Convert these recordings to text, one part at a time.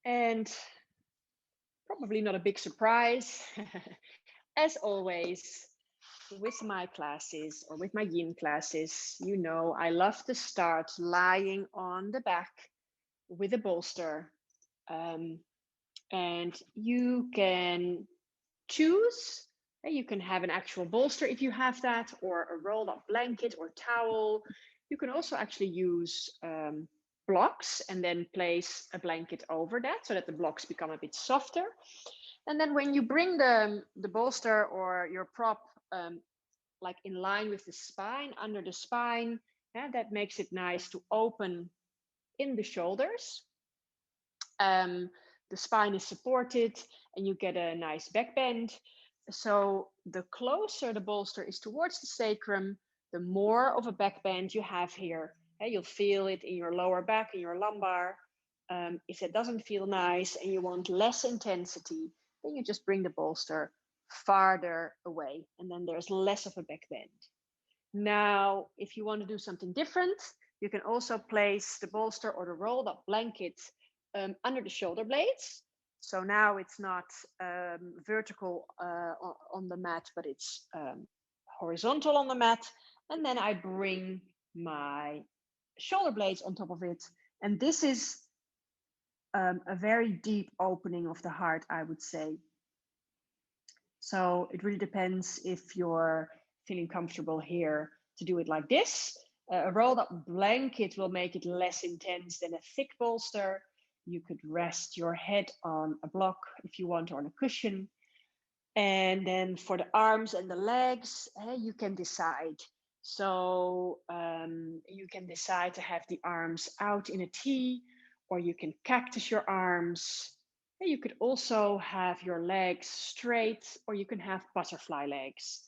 And probably not a big surprise, as always, with my classes or with my yin classes, I love to start lying on the back with a bolster. Um, and you can choose. You can have an actual bolster if you have that, or a rolled up blanket or towel. You can also actually use blocks and then place a blanket over that so that the blocks become a bit softer. And then when you bring the bolster or your prop like in line with the spine, under the spine, that makes it nice to open in the shoulders. Um, the spine is supported and you get a nice back bend. So the closer the bolster is towards the sacrum, the more of a back bend you have here. You'll feel it in your lower back, in your lumbar. If it doesn't feel nice and you want less intensity, then you just bring the bolster farther away and then there's less of a back bend. Now, if you want to do something different, you can also place the bolster or the rolled up blanket under the shoulder blades. So now it's not vertical on the mat, but it's horizontal on the mat. And then I bring my shoulder blades on top of it. And this is a very deep opening of the heart, I would say. So it really depends if you're feeling comfortable here to do it like this. A rolled up blanket will make it less intense than a thick bolster. You could rest your head on a block if you want, or on a cushion. And then for the arms and the legs, you can decide. So you can decide to have the arms out in a T, or you can cactus your arms. You could also have your legs straight, or you can have butterfly legs.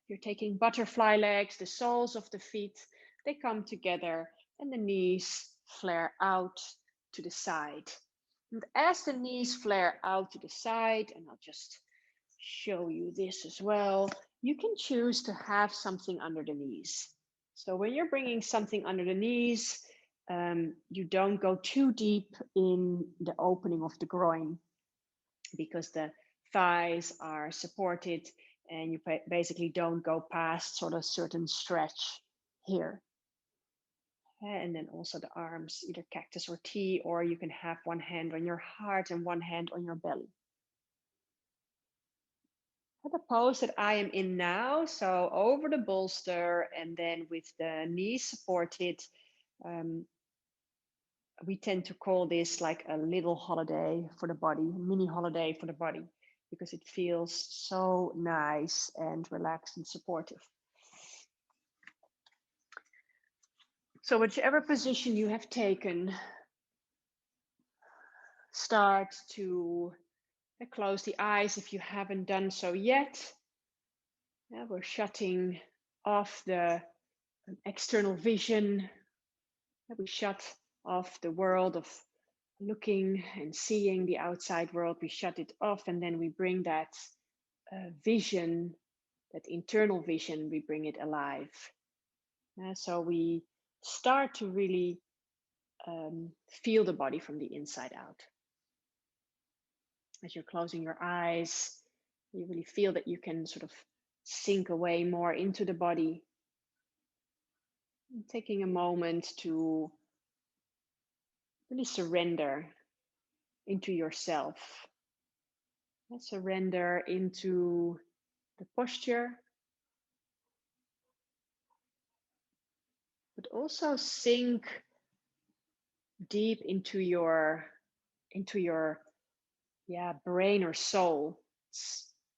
You're taking butterfly legs, the soles of the feet, they come together and the knees flare out to the side. And as the knees flare out to the side, and I'll just show you this as well, you can choose to have something under the knees. So when you're bringing something under the knees, you don't go too deep in the opening of the groin because the thighs are supported and you basically don't go past sort of certain stretch here. And then also the arms, either cactus or T, or you can have one hand on your heart and one hand on your belly. The pose that I am in now, so over the bolster and then with the knees supported, we tend to call this like a little holiday for the body, mini holiday for the body, because it feels so nice and relaxed and supportive. So whichever position you have taken, start to close the eyes if you haven't done so yet. We're shutting off the external vision. We shut off the world of looking and seeing the outside world. We shut it off and then we bring that vision, that internal vision, we bring it alive. So we start to really feel the body from the inside out. As you're closing your eyes, you really feel that you can sort of sink away more into the body. And taking a moment to really surrender into yourself. Surrender into the posture, but also sink deep into your brain or soul.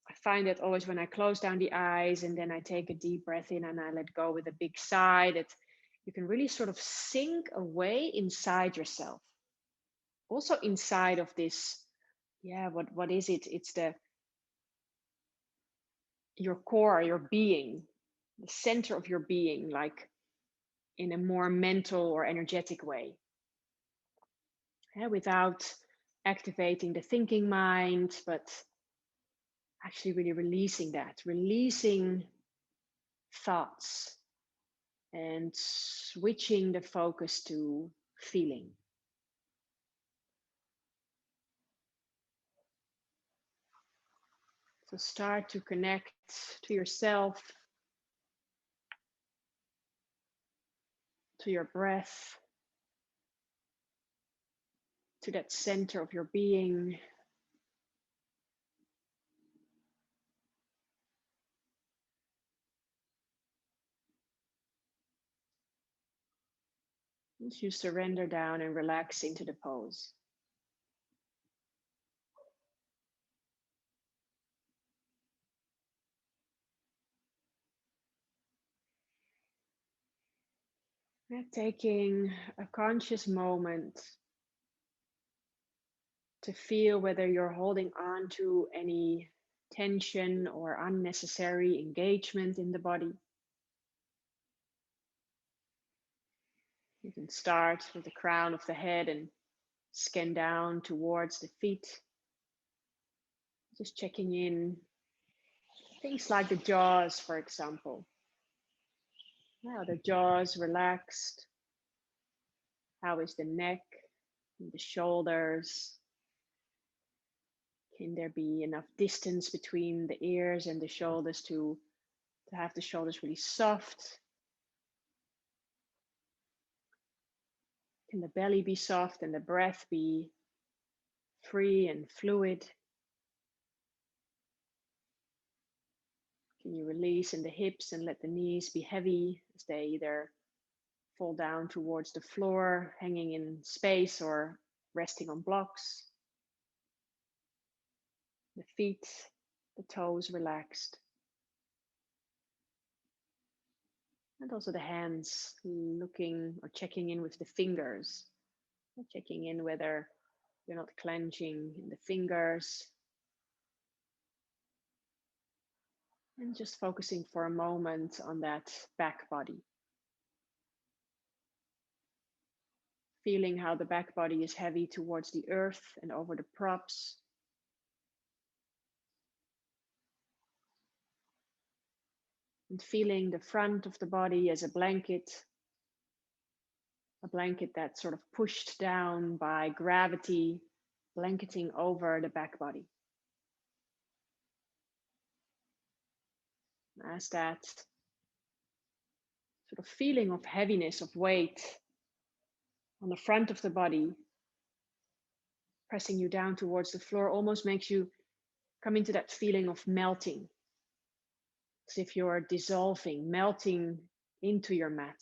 I find that always when I close down the eyes and then I take a deep breath in and I let go with a big sigh, that you can really sort of sink away inside yourself. Also inside of this, what is it? It's your core, your being, the center of your being, like in a more mental or energetic way. Without activating the thinking mind, but actually really releasing that, releasing thoughts and switching the focus to feeling. So start to connect to yourself, to your breath, to that center of your being. As you surrender down and relax into the pose. And taking a conscious moment to feel whether you're holding on to any tension or unnecessary engagement in the body. You can start with the crown of the head and scan down towards the feet, just checking in. Things like the jaws, for example. Now the jaws relaxed. How is the neck and the shoulders? Can there be enough distance between the ears and the shoulders to have the shoulders really soft? Can the belly be soft and the breath be free and fluid? Can you release in the hips and let the knees be heavy as they either fall down towards the floor, hanging in space, or resting on blocks? The feet, the toes relaxed. And also the hands, looking or checking in with the fingers, checking in whether you're not clenching in the fingers. And just focusing for a moment on that back body. Feeling how the back body is heavy towards the earth and over the props. And feeling the front of the body as a blanket that's sort of pushed down by gravity, blanketing over the back body. As that sort of feeling of heaviness, of weight on the front of the body, pressing you down towards the floor, almost makes you come into that feeling of melting, as if you're dissolving, melting into your mat.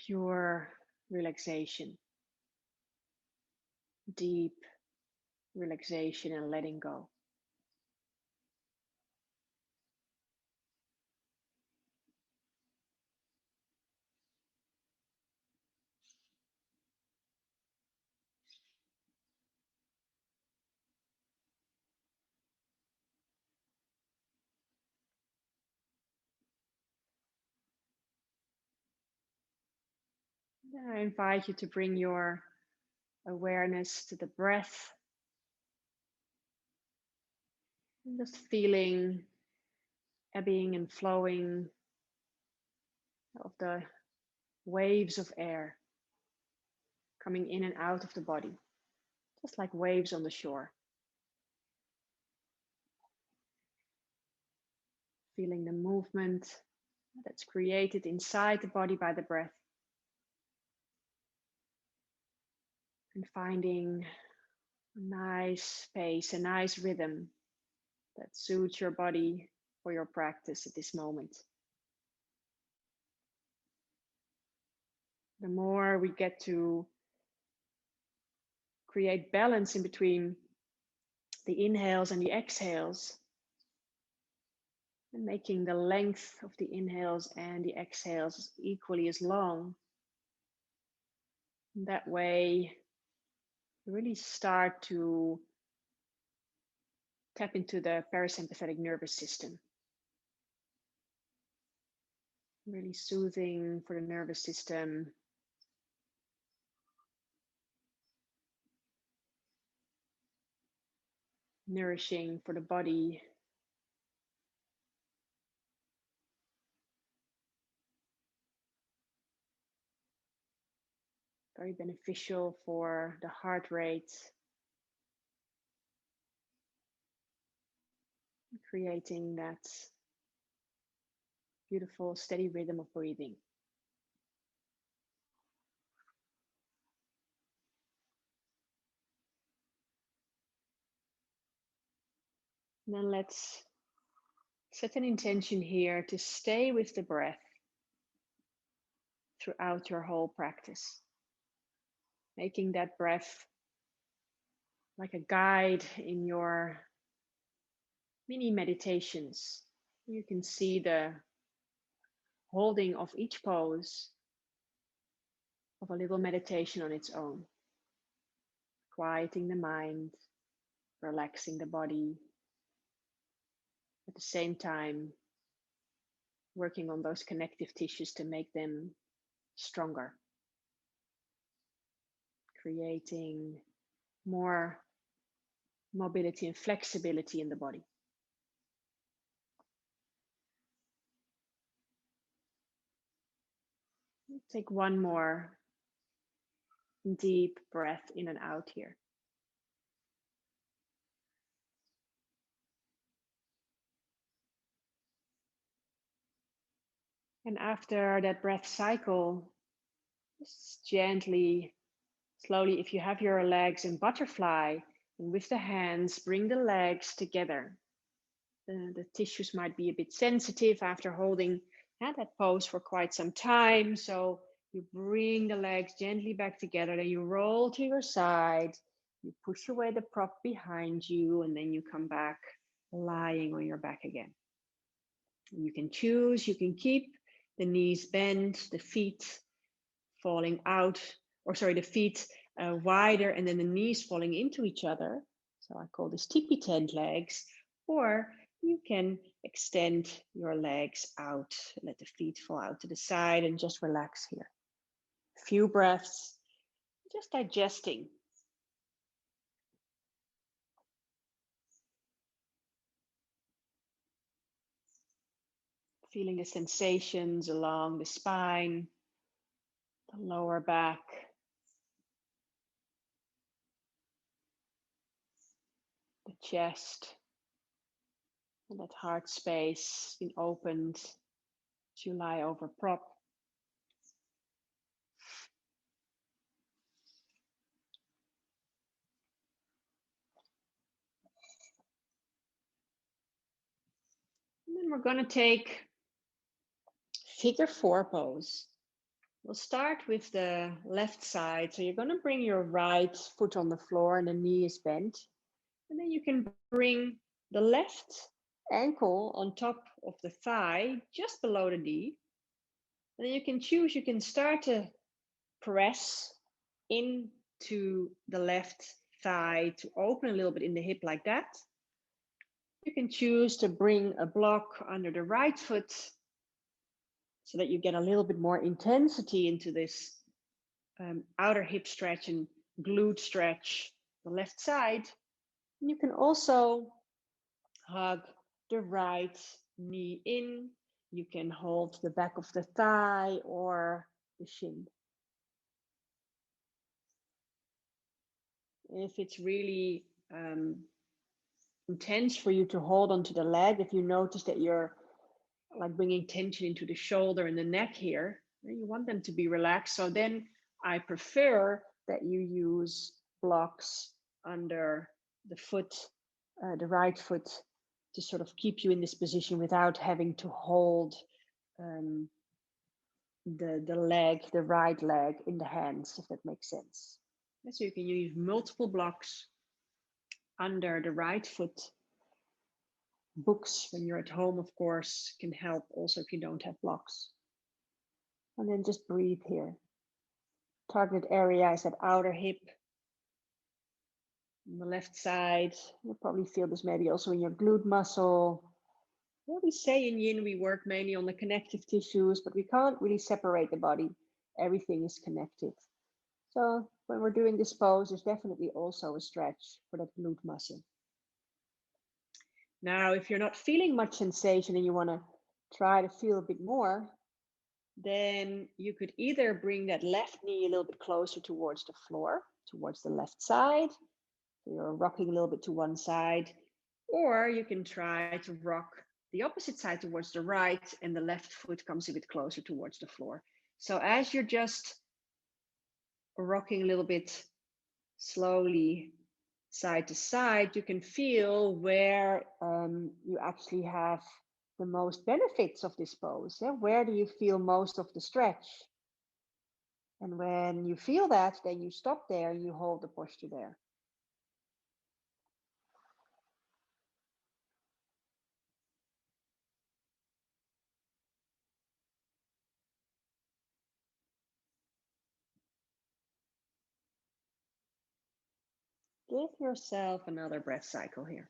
Pure relaxation, deep relaxation and letting go. Then I invite you to bring your awareness to the breath, and just feeling ebbing and flowing of the waves of air coming in and out of the body, just like waves on the shore. Feeling the movement that's created inside the body by the breath. And finding a nice pace, a nice rhythm that suits your body for your practice at this moment. The more we get to create balance in between the inhales and the exhales, and making the length of the inhales and the exhales equally as long. That way, you really start to tap into the parasympathetic nervous system. Really soothing for the nervous system. Nourishing for the body. Very beneficial for the heart rate. creating that beautiful, steady rhythm of breathing. And then let's set an intention here to stay with the breath throughout your whole practice, making that breath like a guide in your mini meditations. You can see the holding of each pose of a little meditation on its own, quieting the mind, relaxing the body, at the same time working on those connective tissues to make them stronger, creating more mobility and flexibility in the body. Take one more deep breath in and out here. And after that breath cycle, just gently, slowly, if you have your legs in butterfly, and with the hands, bring the legs together. The tissues might be a bit sensitive after holding that pose for quite some time. So you bring the legs gently back together, then you roll to your side, you push away the prop behind you, and then you come back lying on your back again. You can choose, you can keep the knees bent, the feet falling out, or sorry, the feet wider and then the knees falling into each other. So I call this tippy tent legs. Or you can extend your legs out, let the feet fall out to the side and just relax here. A few breaths, just digesting. Feeling the sensations along the spine, the lower back, the chest, and that heart space being opened to lie over prop. And then we're going to take figure 4 pose. We'll start with the left side. So you're going to bring your right foot on the floor and the knee is bent. And then you can bring the left ankle on top of the thigh, just below the knee. And then you can choose, you can start to press into the left thigh to open a little bit in the hip like that. You can choose to bring a block under the right foot so that you get a little bit more intensity into this outer hip stretch and glute stretch, the left side. And you can also hug the right knee in. You can hold the back of the thigh or the shin. If it's really intense for you to hold onto the leg, if you notice that you're like bringing tension into the shoulder and the neck here, you want them to be relaxed. So then I prefer that you use blocks under the foot, the right foot, to sort of keep you in this position without having to hold the leg, the right leg in the hands, if that makes sense. So you can use multiple blocks under the right foot. Books when you're at home, of course, can help also if you don't have blocks. And then just breathe here. Target area is that outer hip. On the left side, you'll probably feel this maybe also in your glute muscle. Well, we say in Yin we work mainly on the connective tissues, but we can't really separate the body. Everything is connected. So when we're doing this pose, there's definitely also a stretch for that glute muscle. Now, if you're not feeling much sensation and you want to try to feel a bit more, then you could either bring that left knee a little bit closer towards the floor, towards the left side. So you're rocking a little bit to one side. Or you can try to rock the opposite side towards the right and the left foot comes a bit closer towards the floor. So as you're just rocking a little bit slowly side to side, you can feel where you actually have the most benefits of this pose. Yeah? Where do you feel most of the stretch? And when you feel that, then you stop there and you hold the posture there. Give yourself another breath cycle here.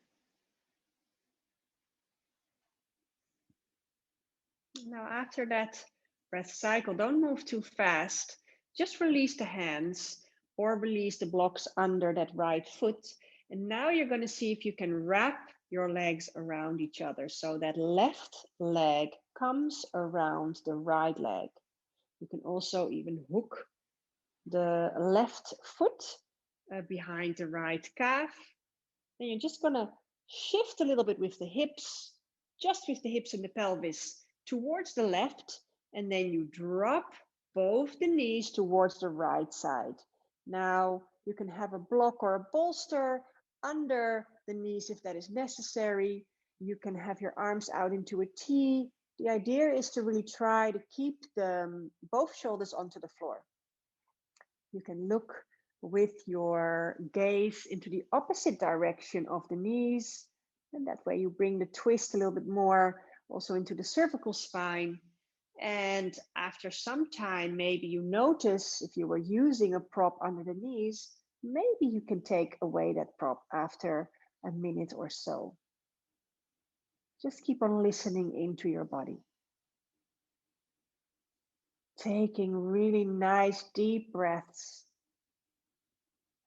Now, after that breath cycle, don't move too fast. Just release the hands or release the blocks under that right foot. And now you're going to see if you can wrap your legs around each other. So that left leg comes around the right leg. You can also even hook the left foot behind the right calf. Then you're just going to shift a little bit with the hips, just with the hips and the pelvis towards the left. And then you drop both the knees towards the right side. Now you can have a block or a bolster under the knees if that is necessary. You can have your arms out into a T. The idea is to really try to keep both shoulders onto the floor. You can look with your gaze into the opposite direction of the knees. And that way you bring the twist a little bit more also into the cervical spine. And after some time, maybe you notice if you were using a prop under the knees, maybe you can take away that prop after a minute or so. Just keep on listening into your body. Taking really nice deep breaths.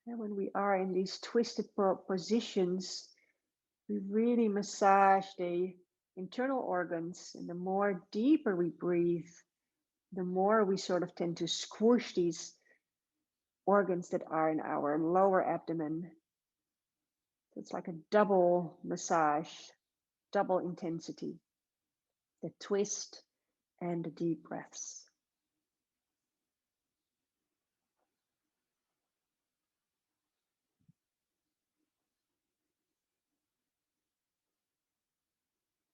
And when we are in these twisted positions, we really massage the internal organs. And the more deeper we breathe, the more we sort of tend to squish these organs that are in our lower abdomen. So it's like a double massage, double intensity, the twist and the deep breaths.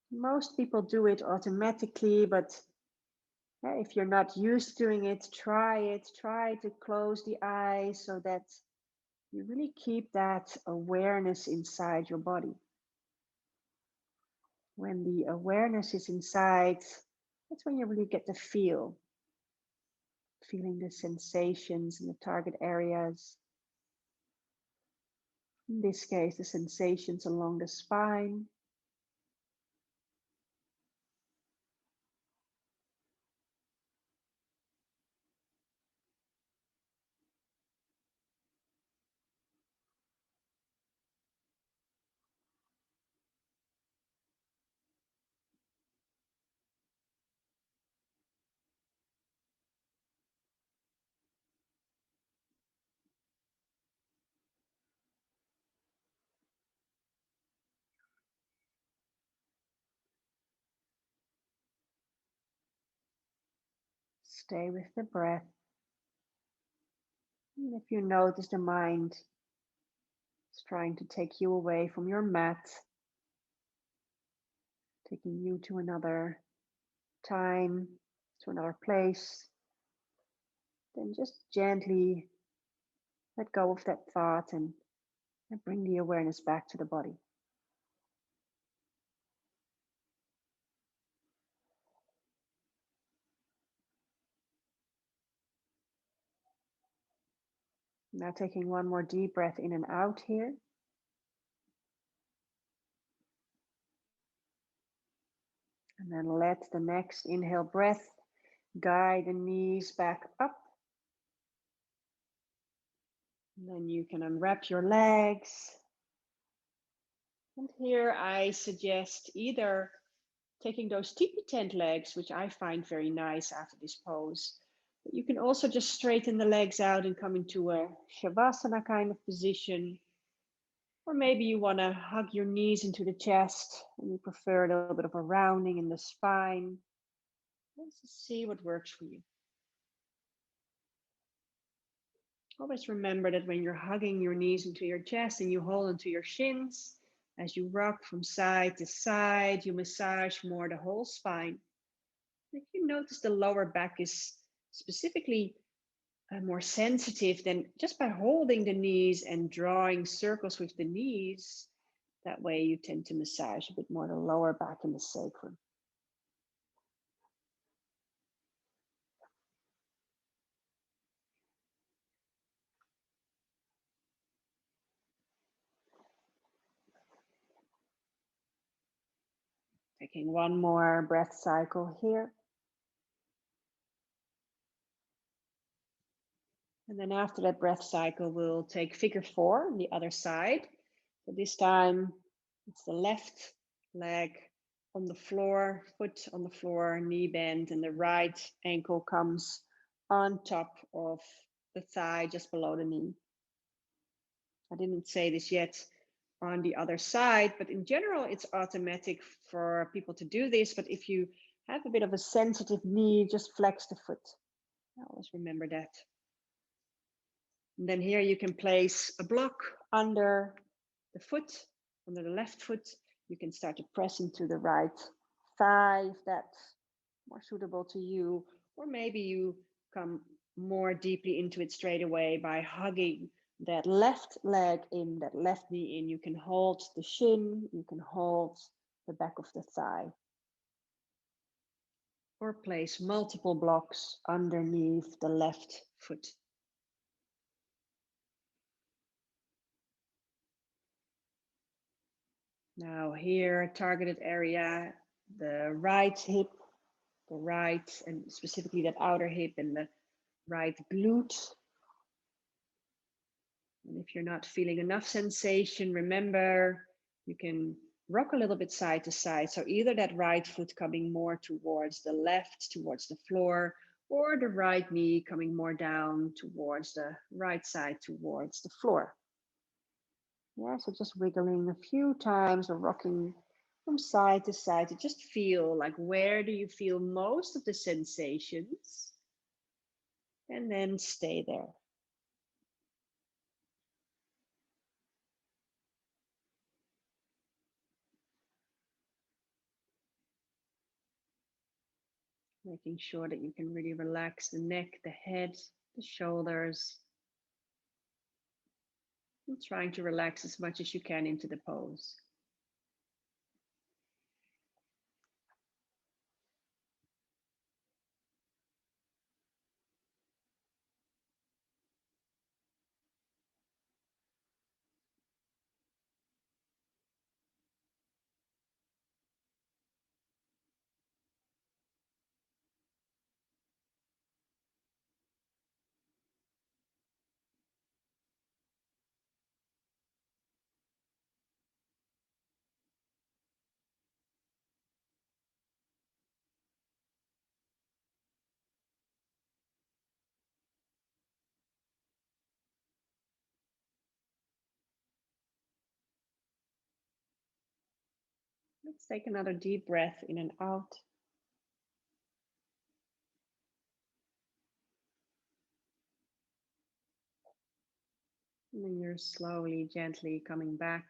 Most people do it automatically, but if you're not used to doing it. Try to close the eyes so that you really keep that awareness inside your body. When the awareness is inside, that's when you really get the feeling the sensations in the target areas. In this case, the sensations along the spine. Stay with the breath. And if you notice the mind is trying to take you away from your mat, taking you to another time, to another place, then just gently let go of that thought and bring the awareness back to the body. Now taking one more deep breath in and out here. And then let the next inhale breath guide the knees back up. And then you can unwrap your legs. And here I suggest either taking those tipi tent legs, which I find very nice after this pose. But you can also just straighten the legs out and come into a Shavasana kind of position. Or maybe you want to hug your knees into the chest and you prefer a little bit of a rounding in the spine. Let's just see what works for you. Always remember that when you're hugging your knees into your chest and you hold onto your shins, as you rock from side to side, you massage more the whole spine. If you notice the lower back is specifically more sensitive, then just by holding the knees and drawing circles with the knees, that way you tend to massage a bit more the lower back and the sacrum. Taking one more breath cycle here. And then after that breath cycle, we'll take figure 4 on the other side. So this time it's the left leg on the floor, foot on the floor, knee bend, and the right ankle comes on top of the thigh just below the knee. I didn't say this yet on the other side, but in general, it's automatic for people to do this. But if you have a bit of a sensitive knee, just flex the foot. Always remember that. And then here you can place a block under the foot, under the left foot. You can start to press into the right thigh if that's more suitable to you. Or maybe you come more deeply into it straight away by hugging that left leg in, that left knee in. You can hold the shin, you can hold the back of the thigh. Or place multiple blocks underneath the left foot. Now here, targeted area, the right hip, the right, and specifically that outer hip and the right glute. And if you're not feeling enough sensation, remember, you can rock a little bit side to side. So either that right foot coming more towards the left, towards the floor, or the right knee coming more down towards the right side, towards the floor. Yeah, so just wiggling a few times or rocking from side to side to just feel like, where do you feel most of the sensations? And then stay there. Making sure that you can really relax the neck, the head, the shoulders. And trying to relax as much as you can into the pose. Let's take another deep breath in and out. And then you're slowly, gently coming back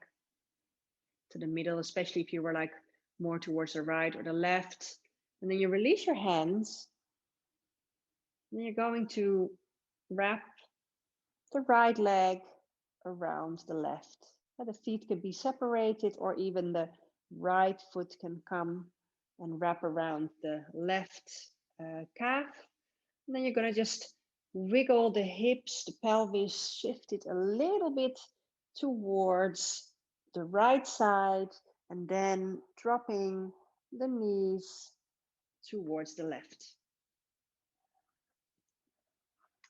to the middle, especially if you were like more towards the right or the left. And then you release your hands. And you're going to wrap the right leg around the left. The feet can be separated, or even the right foot can come and wrap around the left calf. And then you're going to just wiggle the hips, the pelvis, shift it a little bit towards the right side, and then dropping the knees towards the left.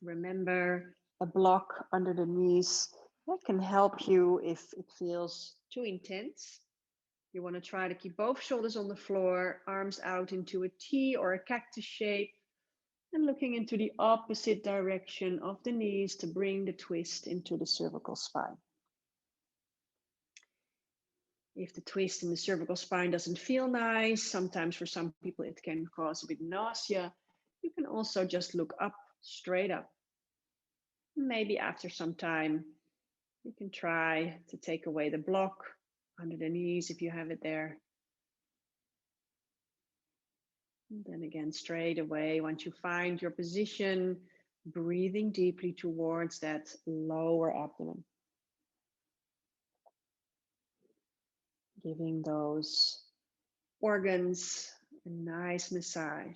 Remember, a block under the knees that can help you if it feels too intense. You want to try to keep both shoulders on the floor, arms out into a T or a cactus shape, and looking into the opposite direction of the knees to bring the twist into the cervical spine. If the twist in the cervical spine doesn't feel nice, sometimes for some people it can cause a bit nausea, you can also just look up, straight up. Maybe after some time, you can try to take away the block under the knees if you have it there. And then again, straight away, once you find your position, breathing deeply towards that lower abdomen. Giving those organs a nice massage.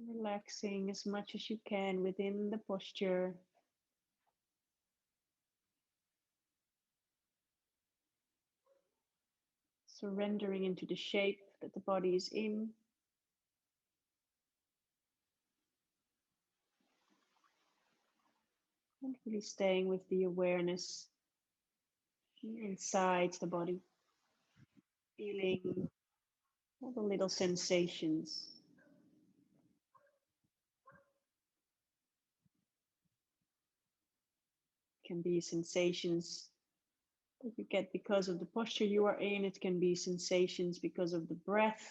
Relaxing as much as you can within the posture. Surrendering into the shape that the body is in. And really staying with the awareness inside the body. Feeling all the little sensations. Can be sensations that you get because of the posture you are in. It can be sensations because of the breath,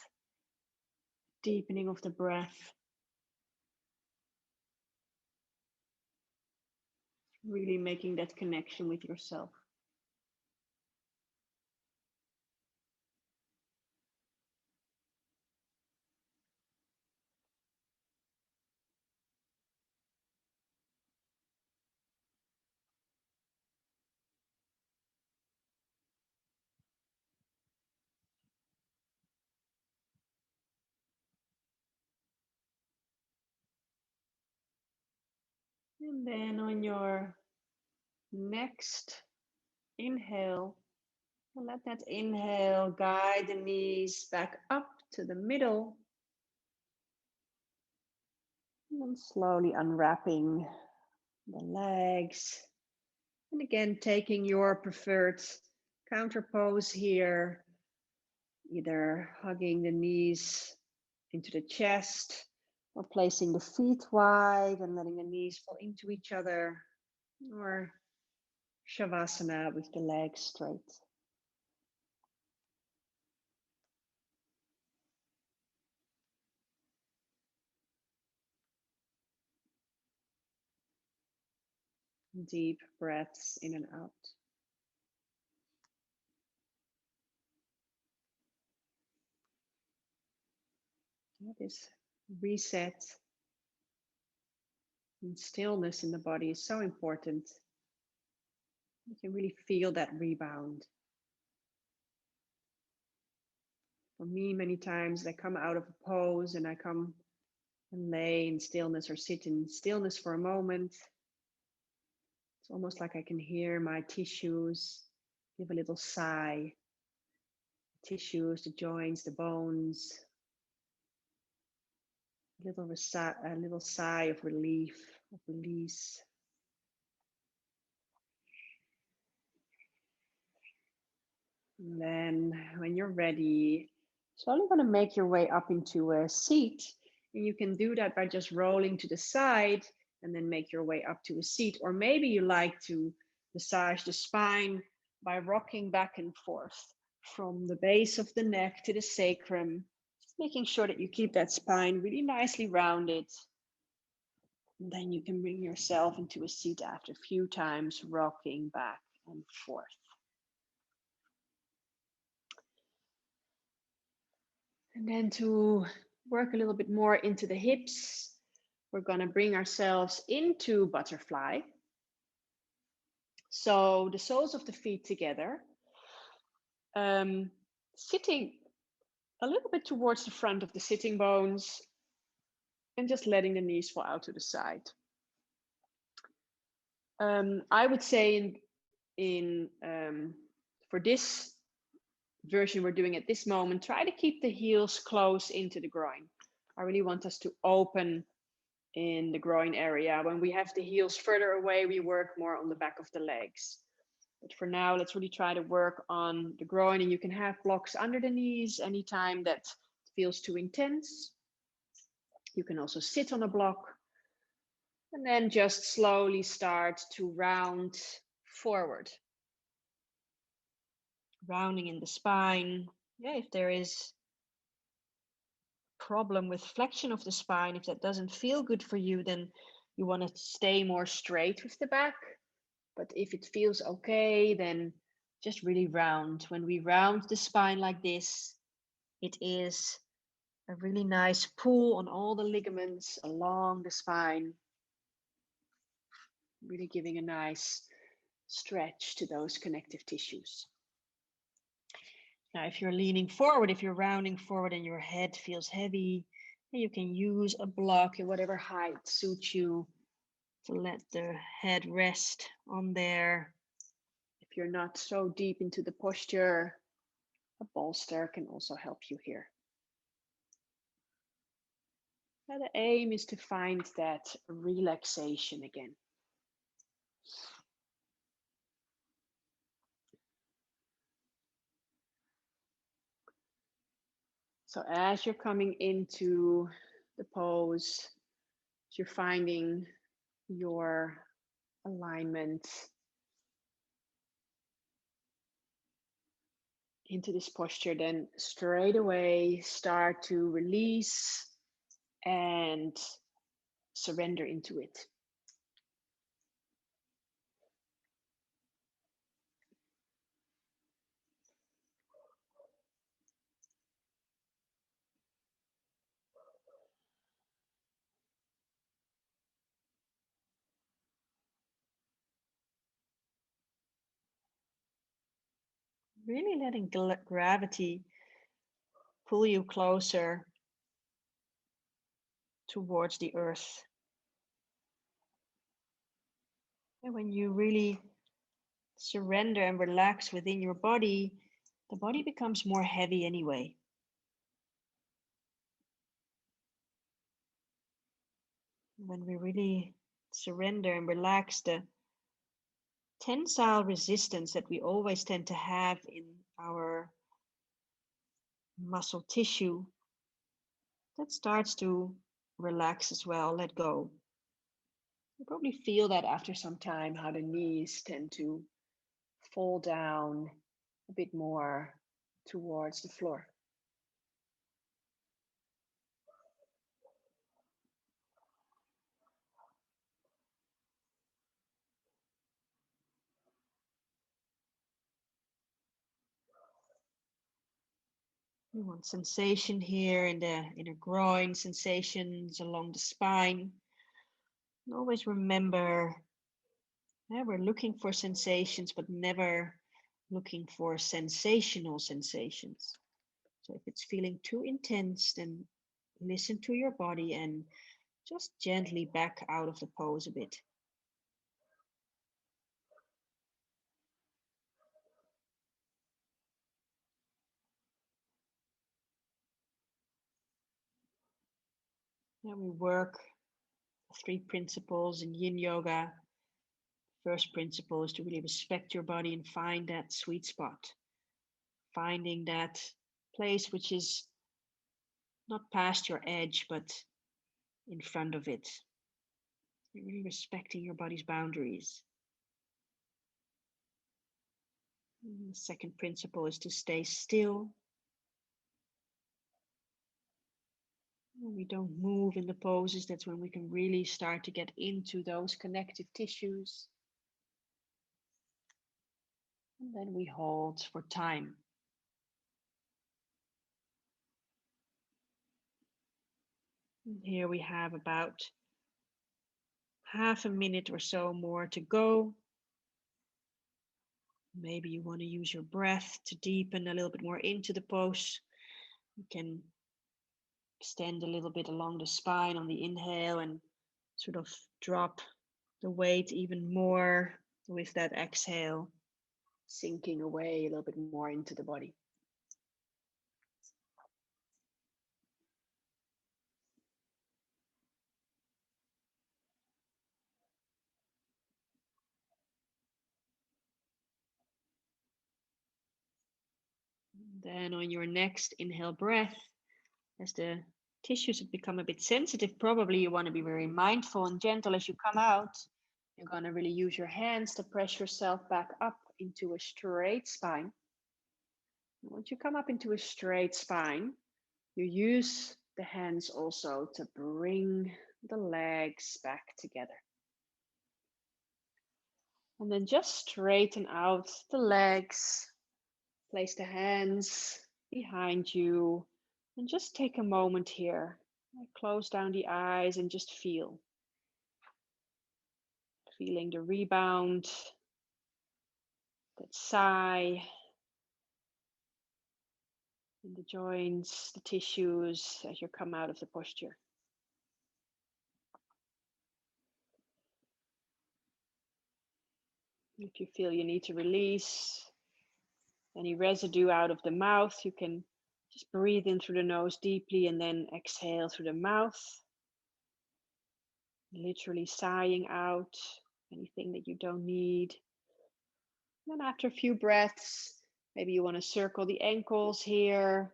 deepening of the breath. Really making that connection with yourself. And then on your next inhale, let that inhale guide the knees back up to the middle. And slowly unwrapping the legs. And again, taking your preferred counter pose here. Either hugging the knees into the chest or placing the feet wide and letting the knees fall into each other. Or Shavasana with the legs straight. Deep breaths in and out. This reset and stillness in the body is so important. You can really feel that rebound. For me, many times I come out of a pose and I come and lay in stillness or sit in stillness for a moment. It's almost like I can hear my tissues give a little sigh. Tissues, the joints, the bones. A little sigh of relief, of release. And then when you're ready, slowly going to make your way up into a seat. And you can do that by just rolling to the side and then make your way up to a seat. Or maybe you like to massage the spine by rocking back and forth from the base of the neck to the sacrum. Just making sure that you keep that spine really nicely rounded. And then you can bring yourself into a seat after a few times, rocking back and forth. And then to work a little bit more into the hips, we're going to bring ourselves into butterfly. So the soles of the feet together, sitting a little bit towards the front of the sitting bones. And just letting the knees fall out to the side. I would say for this version we're doing at this moment, try to keep the heels close into the groin. I really want us to open in the groin area. When we have the heels further away, we work more on the back of the legs. But for now, let's really try to work on the groin, and you can have blocks under the knees anytime that feels too intense. You can also sit on a block, and then just slowly start to round forward. Rounding in the spine. Yeah, if there is problem with flexion of the spine, if that doesn't feel good for you, then you want to stay more straight with the back. But if it feels okay, then just really round. When we round the spine like this, it is a really nice pull on all the ligaments along the spine, really giving a nice stretch to those connective tissues. Now, if you're leaning forward, if you're rounding forward and your head feels heavy, you can use a block at whatever height suits you to let the head rest on there. If you're not so deep into the posture, a bolster can also help you here. Now, the aim is to find that relaxation again. So as you're coming into the pose, you're finding your alignment into this posture, then straight away start to release and surrender into it. Really letting gravity pull you closer towards the earth. And when you really surrender and relax within your body, the body becomes more heavy anyway. When we really surrender and relax, the tensile resistance that we always tend to have in our muscle tissue, that starts to relax as well, let go. You probably feel that after some time, how the knees tend to fall down a bit more towards the floor. You want sensation here in the inner groin, sensations along the spine. And always remember, we're looking for sensations, but never looking for sensational sensations. So if it's feeling too intense, then listen to your body and just gently back out of the pose a bit. Now we work 3 principles in Yin Yoga. First principle is to really respect your body and find that sweet spot. Finding that place which is not past your edge, but in front of it. You're really respecting your body's boundaries. And the second principle is to stay still. When we don't move in the poses, that's when we can really start to get into those connective tissues. And then we hold for time. And here we have about half a minute or so more to go. Maybe you want to use your breath to deepen a little bit more into the pose. You can Extend a little bit along the spine on the inhale and sort of drop the weight even more with that exhale, sinking away a little bit more into the body. Then on your next inhale breath, as the tissues have become a bit sensitive, probably you want to be very mindful and gentle as you come out. You're going to really use your hands to press yourself back up into a straight spine. Once you come up into a straight spine, you use the hands also to bring the legs back together. And then just straighten out the legs. Place the hands behind you and just take a moment here. Close down the eyes and just feeling the rebound, that sigh in the joints, the tissues as you come out of the posture. If you feel you need to release any residue out of the mouth, you can just breathe in through the nose deeply and then exhale through the mouth. Literally sighing out anything that you don't need. And then after a few breaths, maybe you want to circle the ankles here.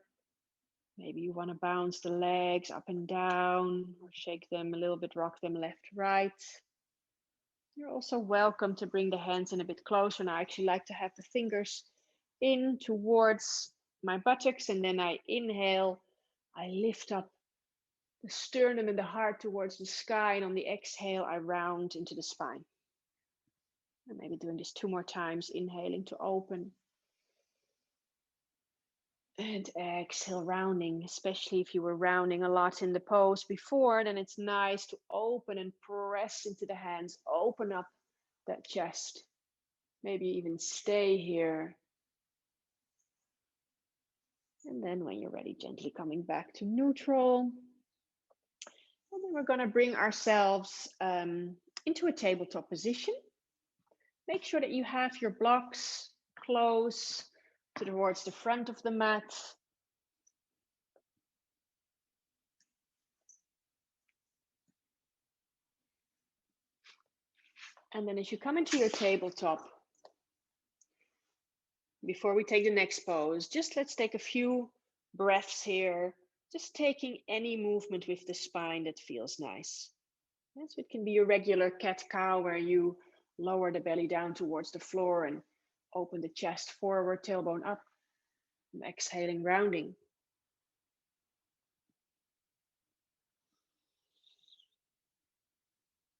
Maybe you want to bounce the legs up and down or shake them a little bit, rock them left, right. You're also welcome to bring the hands in a bit closer. And I actually like to have the fingers in towards my buttocks. And then I inhale, I lift up the sternum and the heart towards the sky. And on the exhale, I round into the spine. And maybe doing this 2 more times, inhaling to open. And exhale, rounding, especially if you were rounding a lot in the pose before, then it's nice to open and press into the hands, open up that chest. Maybe even stay here. And then when you're ready, gently coming back to neutral. And then we're going to bring ourselves into a tabletop position. Make sure that you have your blocks close towards the front of the mat. And then as you come into your tabletop, before we take the next pose, just let's take a few breaths here, just taking any movement with the spine that feels nice. Yes, it can be a regular cat-cow where you lower the belly down towards the floor and open the chest forward, tailbone up, and exhaling, rounding.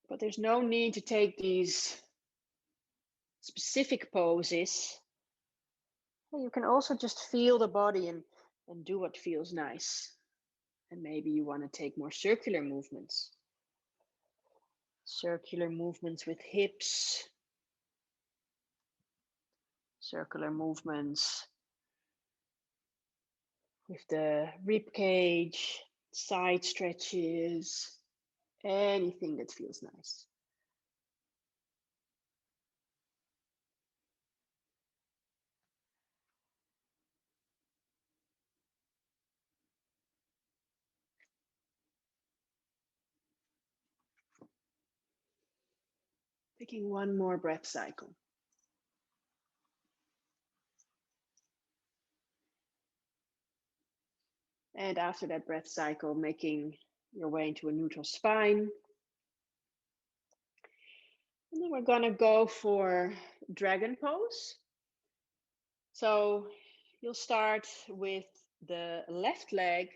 But there's no need to take these specific poses. You can also just feel the body and do what feels nice. And maybe you want to take more circular movements. Circular movements with hips. Circular movements with the rib cage, side stretches, anything that feels nice. Taking one more breath cycle. And after that breath cycle, making your way into a neutral spine. And then we're going to go for dragon pose. So you'll start with the left leg.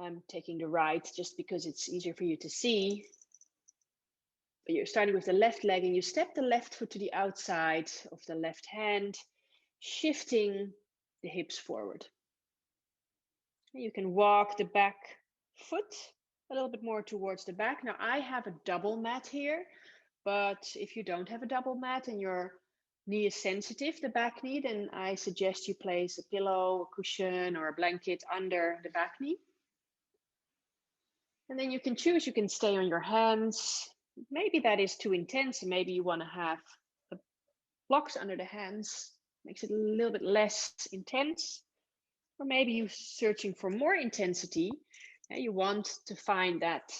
I'm taking the right just because it's easier for you to see. But you're starting with the left leg and you step the left foot to the outside of the left hand, shifting the hips forward. You can walk the back foot a little bit more towards the back. Now I have a double mat here, but if you don't have a double mat and your knee is sensitive, the back knee, then I suggest you place a pillow, a cushion, or a blanket under the back knee. And then you can choose, you can stay on your hands. Maybe that is too intense, and maybe you want to have the blocks under the hands, makes it a little bit less intense. Or maybe you're searching for more intensity and you want to find that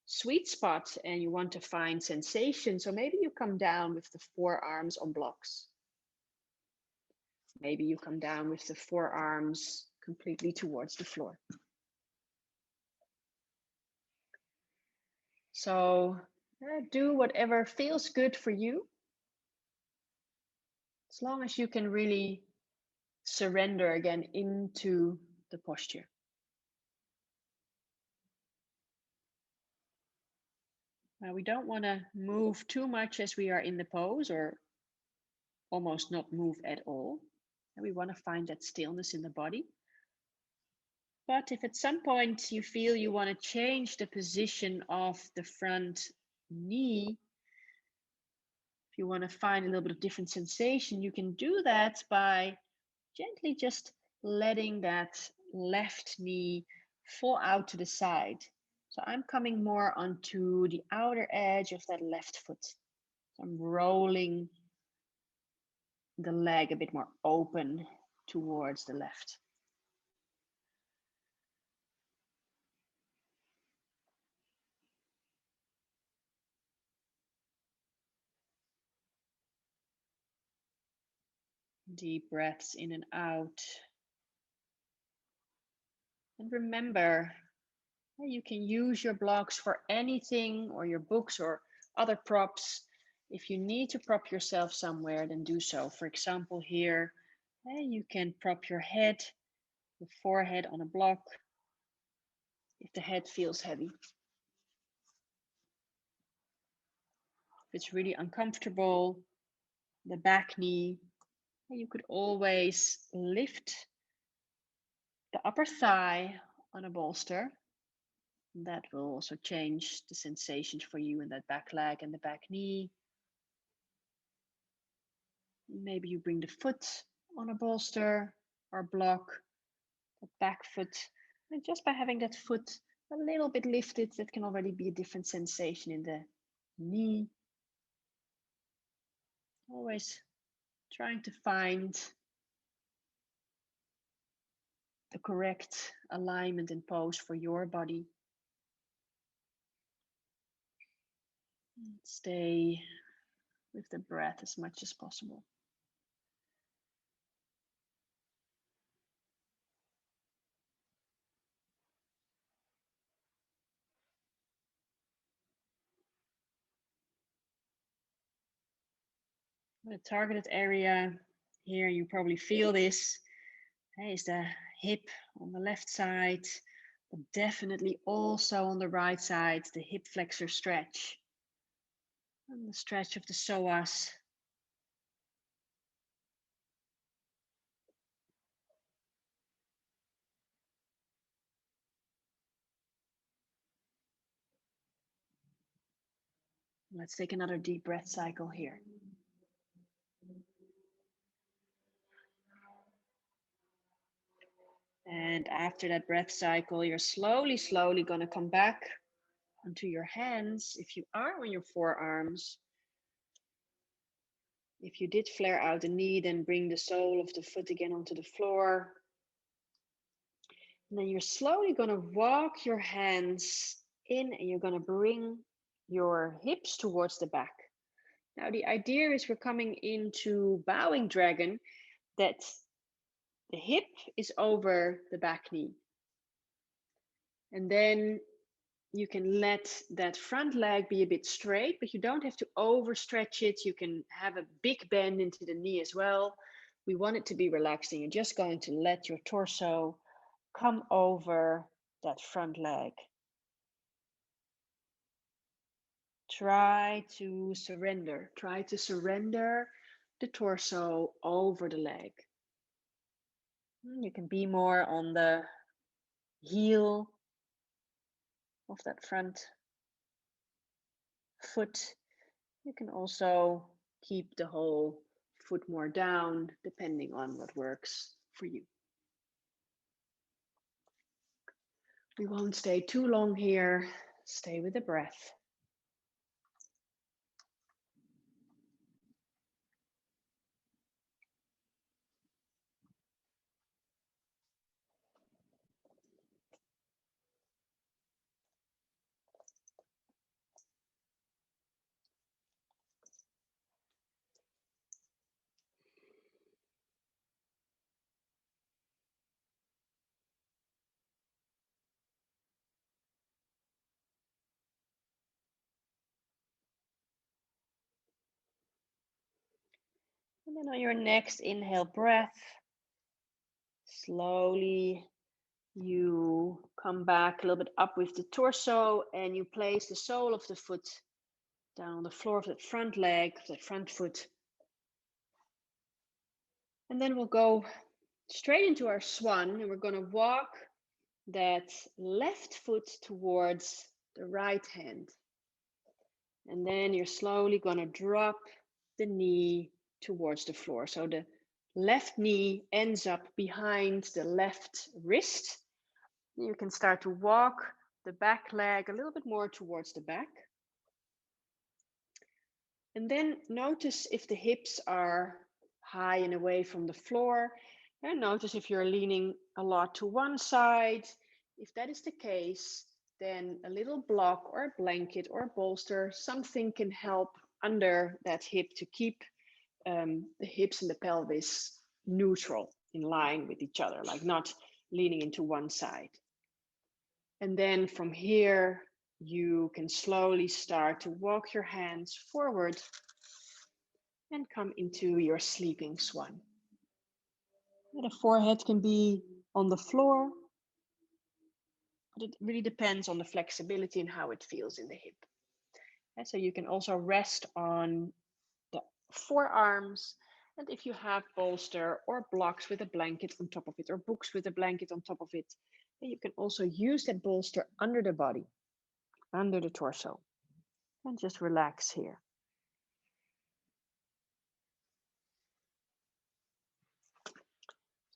sweet spot and you want to find sensation. So maybe you come down with the forearms on blocks. Maybe you come down with the forearms completely towards the floor. So do whatever feels good for you, as long as you can really surrender again into the posture. Now we don't want to move too much as we are in the pose, or almost not move at all. And we want to find that stillness in the body. But if at some point you feel you want to change the position of the front knee, if you want to find a little bit of different sensation, you can do that by gently just letting that left knee fall out to the side. So I'm coming more onto the outer edge of that left foot. So I'm rolling the leg a bit more open towards the left. Deep breaths in and out. And remember, you can use your blocks for anything, or your books or other props. If you need to prop yourself somewhere, then do so. For example, here, you can prop your head, the forehead on a block, if the head feels heavy. If it's really uncomfortable, the back knee, you could always lift the upper thigh on a bolster. That will also change the sensations for you in that back leg and the back knee. Maybe you bring the foot on a bolster or block, the back foot. And just by having that foot a little bit lifted, that can already be a different sensation in the knee. Always trying to find the correct alignment and pose for your body. Stay with the breath as much as possible. The targeted area here, you probably feel this, is the hip on the left side, but definitely also on the right side, the hip flexor stretch and the stretch of the psoas. Let's take another deep breath cycle here. And after that breath cycle, you're slowly going to come back onto your hands. If you are on your forearms, if you did flare out the knee, then bring the sole of the foot again onto the floor. And then you're slowly going to walk your hands in, and you're going to bring your hips towards the back. Now, the idea is we're coming into bowing dragon, that the hip is over the back knee. And then you can let that front leg be a bit straight, but you don't have to overstretch it. You can have a big bend into the knee as well. We want it to be relaxed, and you're just going to let your torso come over that front leg. Try to surrender the torso over the leg. You can be more on the heel of that front foot. You can also keep the whole foot more down, depending on what works for you. We won't stay too long here. Stay with the breath. And then on your next inhale breath, slowly you come back a little bit up with the torso and you place the sole of the foot down on the floor of the front leg, the front foot. And then we'll go straight into our swan and we're going to walk that left foot towards the right hand. And then you're slowly going to drop the knee towards the floor. So the left knee ends up behind the left wrist. You can start to walk the back leg a little bit more towards the back. And then notice if the hips are high and away from the floor. And notice if you're leaning a lot to one side. If that is the case, then a little block or a blanket or a bolster, something can help under that hip to keep the hips and the pelvis neutral, in line with each other, like not leaning into one side. And then from here, you can slowly start to walk your hands forward and come into your sleeping swan. The forehead can be on the floor, but it really depends on the flexibility and how it feels in the hip. And so you can also rest on the forearms. And if you have bolster or blocks with a blanket on top of it, or books with a blanket on top of it, then you can also use that bolster under the body, under the torso, and just relax here.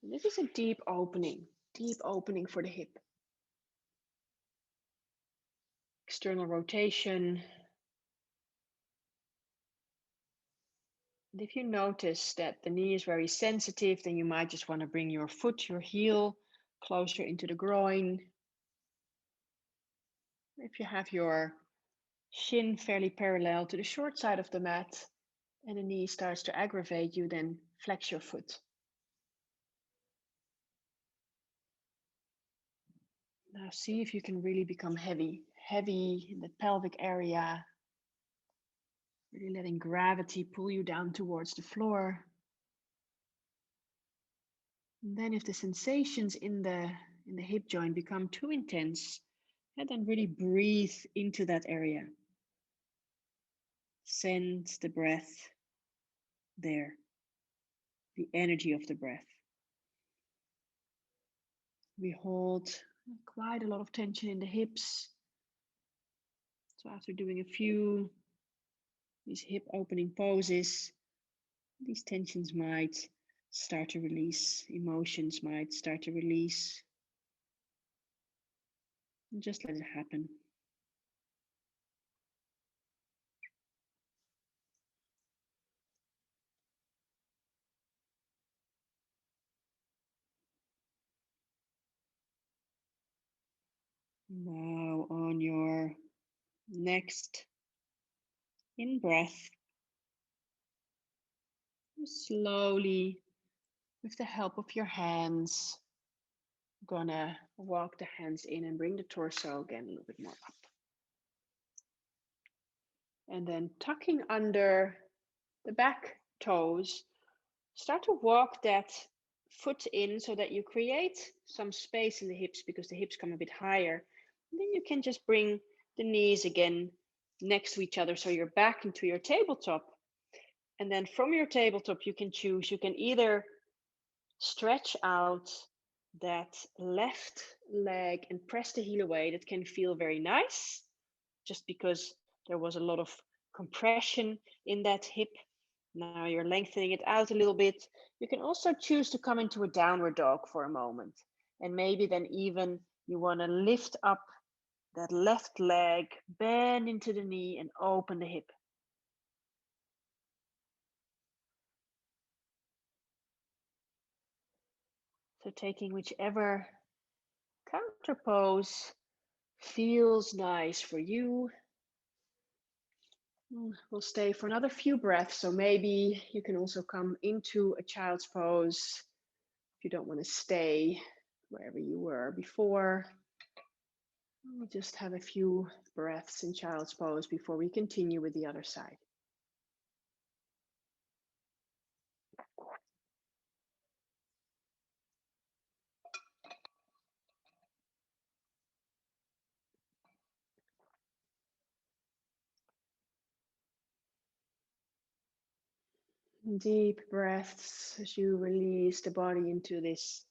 So this is a deep opening for the hip. External rotation. And if you notice that the knee is very sensitive, then you might just want to bring your foot, your heel, closer into the groin. If you have your shin fairly parallel to the short side of the mat and the knee starts to aggravate you, then flex your foot. Now see if you can really become heavy in the pelvic area. Really letting gravity pull you down towards the floor. And then if the sensations in the hip joint become too intense, and then really breathe into that area. Send the breath there, the energy of the breath. We hold quite a lot of tension in the hips. So after doing a few these hip opening poses, these tensions might start to release, emotions might start to release. And just let it happen. Now on your next in-breath, slowly, with the help of your hands, gonna walk the hands in and bring the torso again a little bit more up. And then tucking under the back toes, start to walk that foot in so that you create some space in the hips because the hips come a bit higher. And then you can just bring the knees again next to each other so you're back into your tabletop. And then from your tabletop, you can choose. You can either stretch out that left leg and press the heel away. That can feel very nice just because there was a lot of compression in that hip. Now you're lengthening it out a little bit. You can also choose to come into a downward dog for a moment and maybe then even You want to lift up that left leg, bend into the knee and open the hip. So taking whichever counter pose feels nice for you. We'll stay for another few breaths. So maybe you can also come into a child's pose if you don't want to stay wherever you were before. We'll just have a few breaths in child's pose before we continue with the other side. Deep breaths as you release the body into this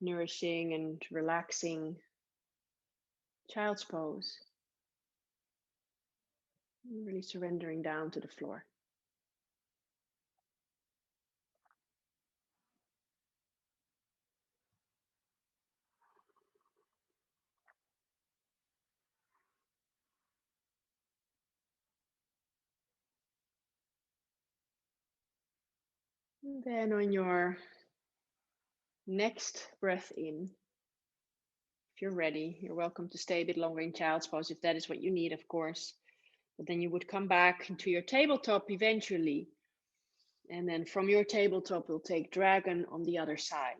nourishing and relaxing child's pose. Really surrendering down to the floor. And then on your next breath in, if you're ready, you're welcome to stay a bit longer in child's pose if that is what you need, of course. But then you would come back into your tabletop eventually. And then from your tabletop, we'll take dragon on the other side.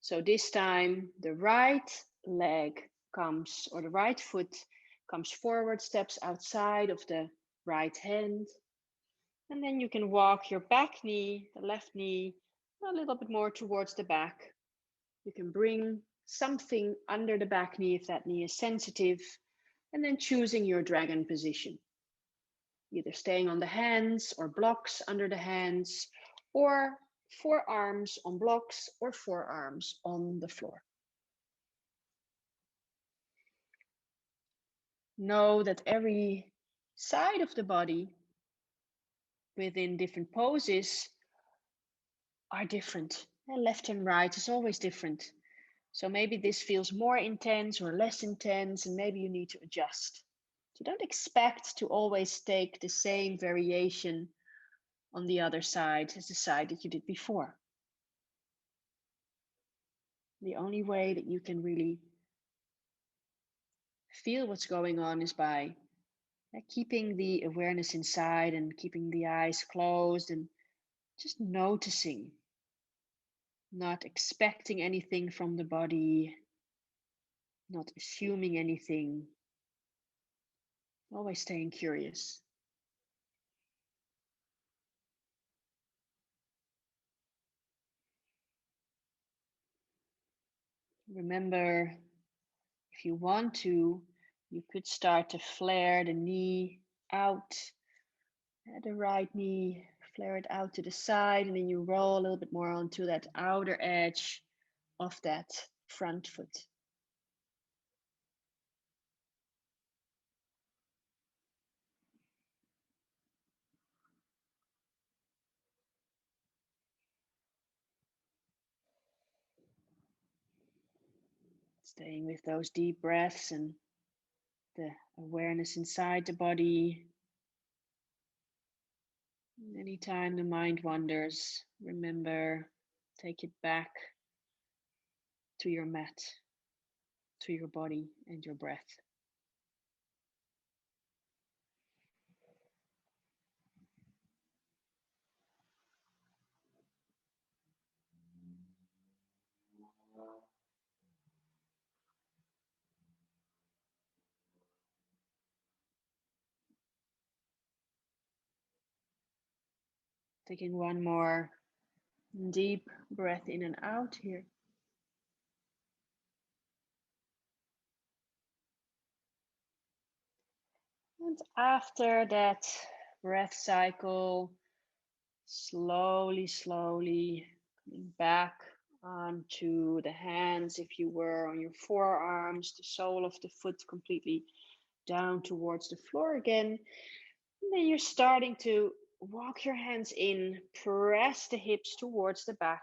So this time, the right leg comes, or the right foot comes forward, steps outside of the right hand. And then you can walk your back knee, the left knee, a little bit more towards the back. You can bring something under the back knee if that knee is sensitive, and then choosing your dragon position. Either staying on the hands or blocks under the hands, or forearms on blocks or forearms on the floor. Know that every side of the body within different poses are different. And left and right is always different. So maybe this feels more intense or less intense, and maybe you need to adjust. So don't expect to always take the same variation on the other side as the side that you did before. The only way that you can really feel what's going on is by keeping the awareness inside and keeping the eyes closed and just noticing, not expecting anything from the body, not assuming anything, always staying curious. Remember, if you want to, you could start to flare the knee out, the right knee, flare it out to the side, and then you roll a little bit more onto that outer edge of that front foot. Staying with those deep breaths and the awareness inside the body. Anytime the mind wanders, remember, take it back to your mat, to your body and your breath. Taking one more deep breath in and out here. And after that breath cycle, slowly coming back onto the hands if you were on your forearms, the sole of the foot completely down towards the floor again. And then you're starting to walk your hands in, press the hips towards the back.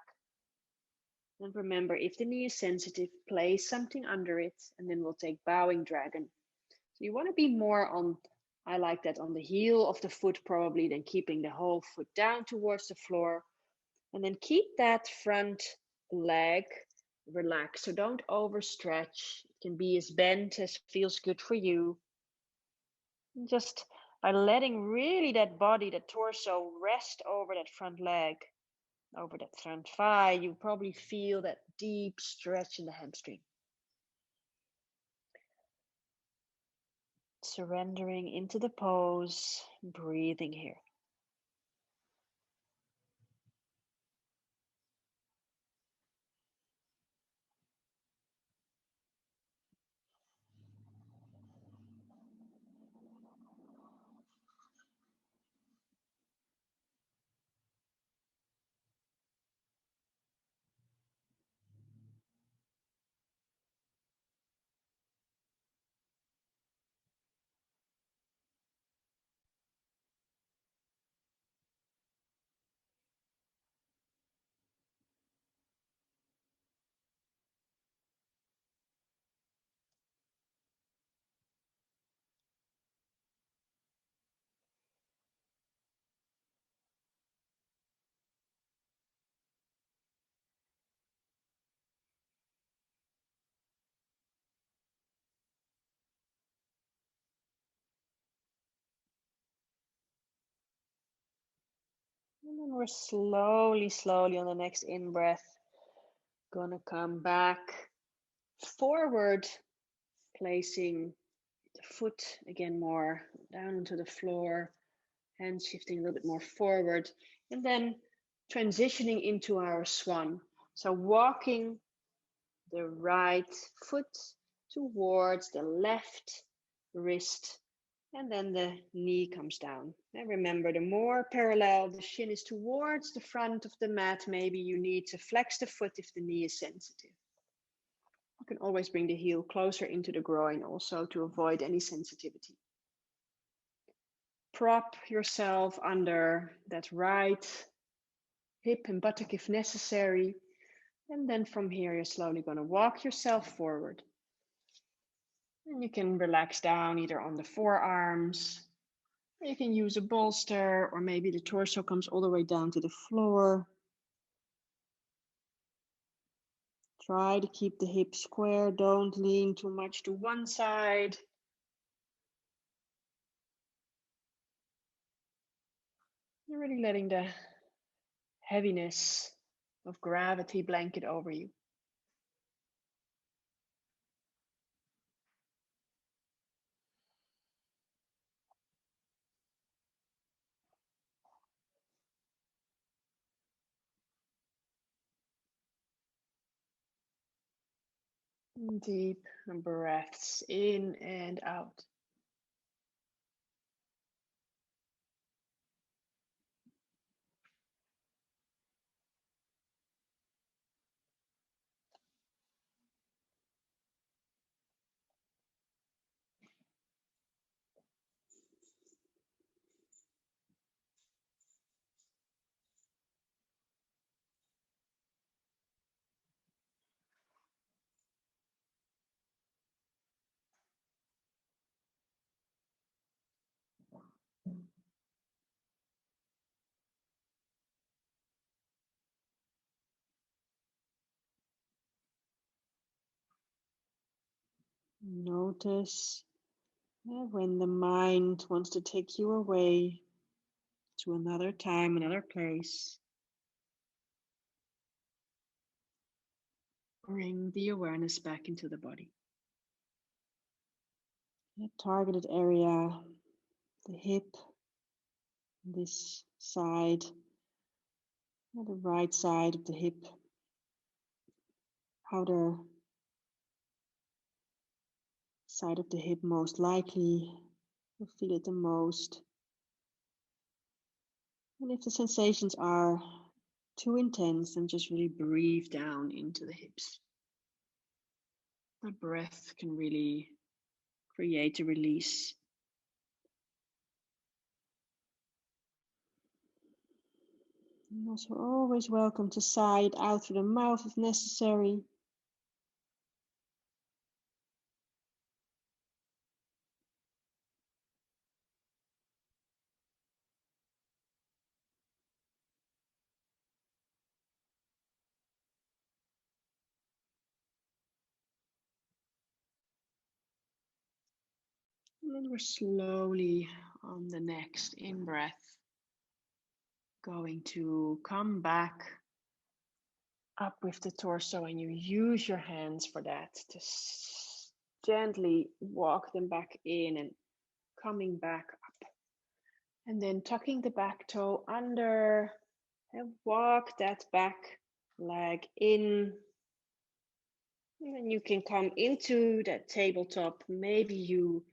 And remember, if the knee is sensitive, place something under it, and then we'll take bowing dragon. So you want to be more on, I like that, on the heel of the foot probably, than keeping the whole foot down towards the floor. And then keep that front leg relaxed. So don't overstretch. It can be as bent as feels good for you. And just by letting really that body, that torso, rest over that front leg, over that front thigh, you probably feel that deep stretch in the hamstring. Surrendering into the pose, breathing here. And then we're slowly on the next in-breath gonna come back forward, placing the foot again more down onto the floor, hands shifting a little bit more forward, and then transitioning into our swan. So walking the right foot towards the left wrist, and then the knee comes down. And remember, the more parallel the shin is towards the front of the mat, maybe you need to flex the foot if the knee is sensitive. You can always bring the heel closer into the groin also to avoid any sensitivity. Prop yourself under that right hip and buttock if necessary. And then from here, you're slowly going to walk yourself forward. And you can relax down either on the forearms, or you can use a bolster, or maybe the torso comes all the way down to the floor. Try to keep the hips square. Don't lean too much to one side. You're really letting the heaviness of gravity blanket over you. Deep breaths in and out. Notice when the mind wants to take you away to another time, another place. Bring the awareness back into the body. The targeted area, the hip, this side, the right side of the hip, outer side of the hip most likely. You'll feel it the most. And if the sensations are too intense, then just really breathe down into the hips. The breath can really create a release. And also always welcome to sigh it out through the mouth if necessary. And then we're slowly on the next in-breath going to come back up with the torso, and you use your hands for that to gently walk them back in and coming back up. And then tucking the back toe under and walk that back leg in. And you can come into that tabletop. Maybe you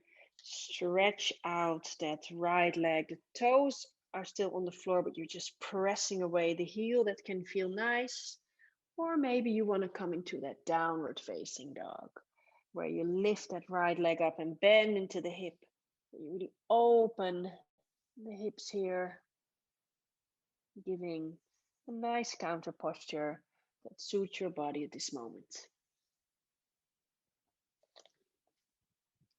stretch out that right leg. The toes are still on the floor, but you're just pressing away the heel. That can feel nice. Or maybe you want to come into that downward facing dog, where you lift that right leg up and bend into the hip. You really open the hips here, giving a nice counter posture that suits your body at this moment.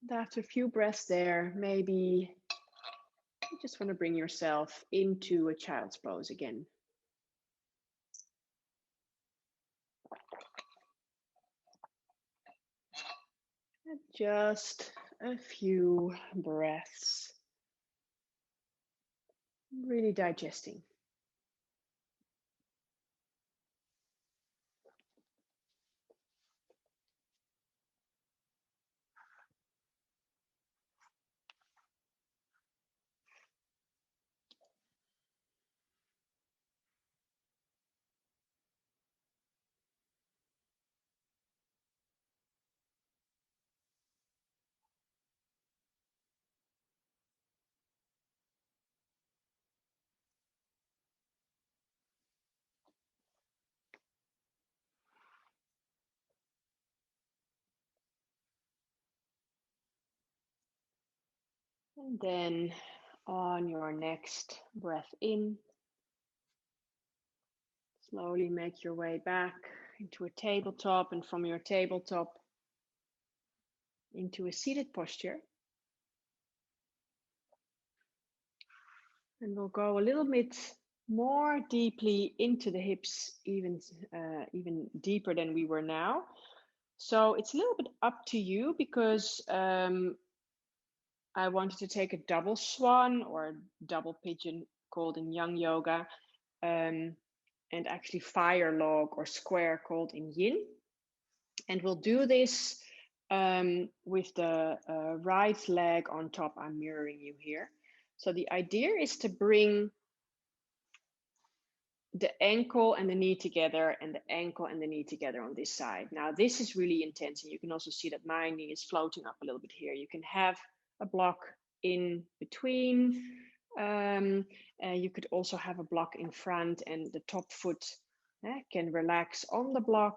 And after a few breaths there, maybe you just want to bring yourself into a child's pose again. And just a few breaths, really digesting. And then on your next breath in, slowly make your way back into a tabletop, and from your tabletop into a seated posture. And we'll go a little bit more deeply into the hips, even deeper than we were now. So it's a little bit up to you, because I wanted to take a double swan or double pigeon called in Yang Yoga, and actually fire log or square called in Yin. And we'll do this with the right leg on top. I'm mirroring you here. So the idea is to bring the ankle and the knee together, and the ankle and the knee together on this side. Now this is really intense, and you can also see that my knee is floating up a little bit here. You can have a block in between. You could also have a block in front, and the top foot can relax on the block.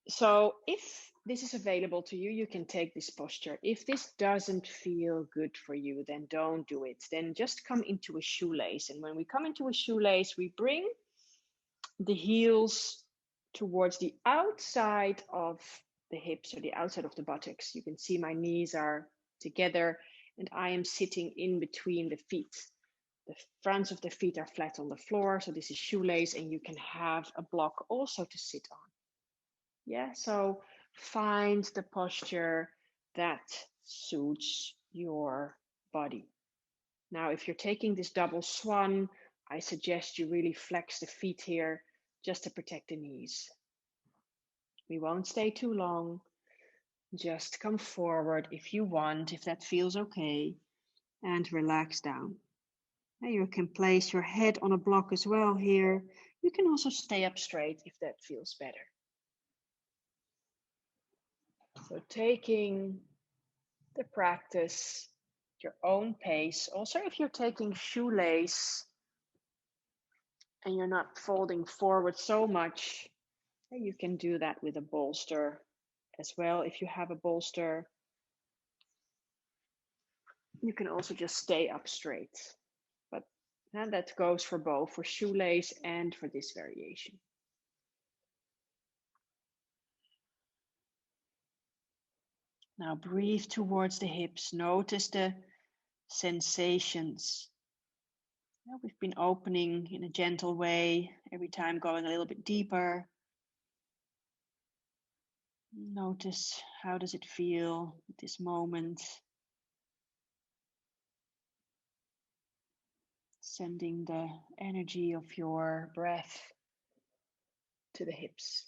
So if this is available to you, you can take this posture. If this doesn't feel good for you, then don't do it. Then just come into a shoelace. And when we come into a shoelace, we bring the heels towards the outside of the hips, or the outside of the buttocks. You can see my knees are together, and I am sitting in between the feet. The fronts of the feet are flat on the floor. So this is shoelace, and you can have a block also to sit on. Yeah, so find the posture that suits your body. Now, if you're taking this double swan, I suggest you really flex the feet here just to protect the knees. We won't stay too long. Just come forward if you want, if that feels okay, and relax down. And you can place your head on a block as well here. You can also stay up straight if that feels better. So taking the practice at your own pace. Also, if you're taking shoelace and you're not folding forward so much, you can do that with a bolster as well. If you have a bolster, you can also just stay up straight. But And that goes for both, for shoelace and for this variation. Now breathe towards the hips. Notice the sensations. Now we've been opening in a gentle way, every time going a little bit deeper. Notice, how does it feel at this moment? Sending the energy of your breath to the hips.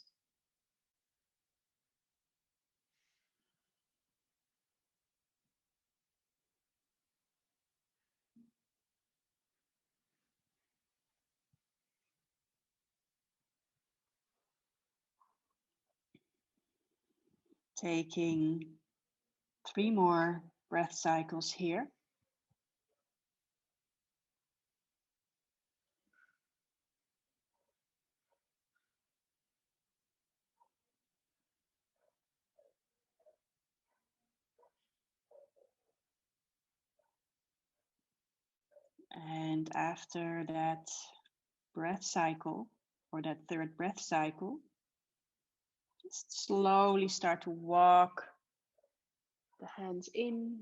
Taking 3 more breath cycles here. And after that breath cycle, or that third breath cycle, just slowly start to walk the hands in,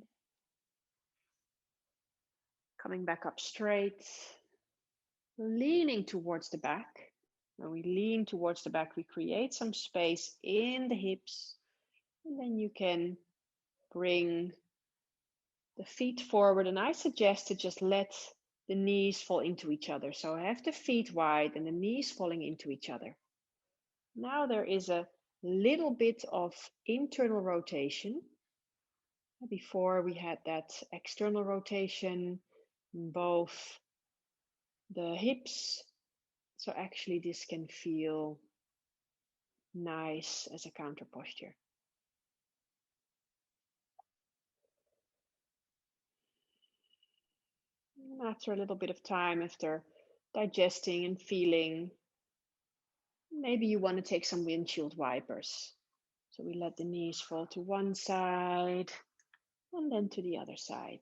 coming back up straight, leaning towards the back. When we lean towards the back, we create some space in the hips, and then you can bring the feet forward, and I suggest to just let the knees fall into each other. So have the feet wide and the knees falling into each other. Now there is a little bit of internal rotation. Before we had that external rotation in both the hips. So actually this can feel nice as a counter posture. And after a little bit of time, after digesting and feeling, maybe you want to take some windshield wipers. So we let the knees fall to one side and then to the other side.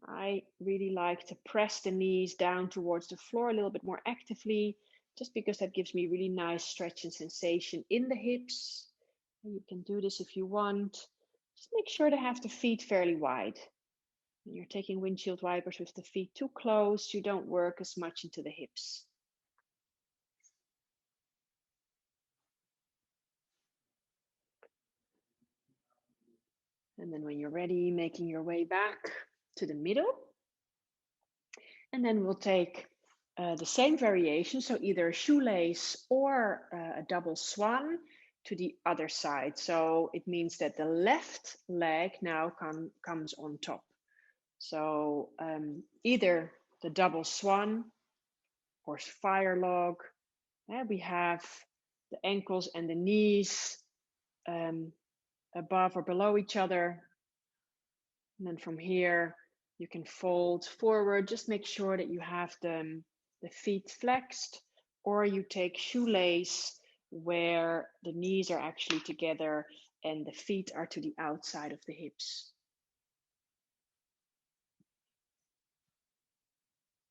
I really like to press the knees down towards the floor a little bit more actively, just because that gives me really nice stretch and sensation in the hips. And you can do this if you want. Just make sure to have the feet fairly wide. When you're taking windshield wipers with the feet too close, you don't work as much into the hips. And then when you're ready, making your way back to the middle. And then we'll take the same variation, so either a shoelace or a double swan to the other side. So it means that the left leg now comes on top. So either the double swan or fire log. We have the ankles and the knees above or below each other. And then from here, you can fold forward. Just make sure that you have the feet flexed, or you take shoelace where the knees are actually together and the feet are to the outside of the hips.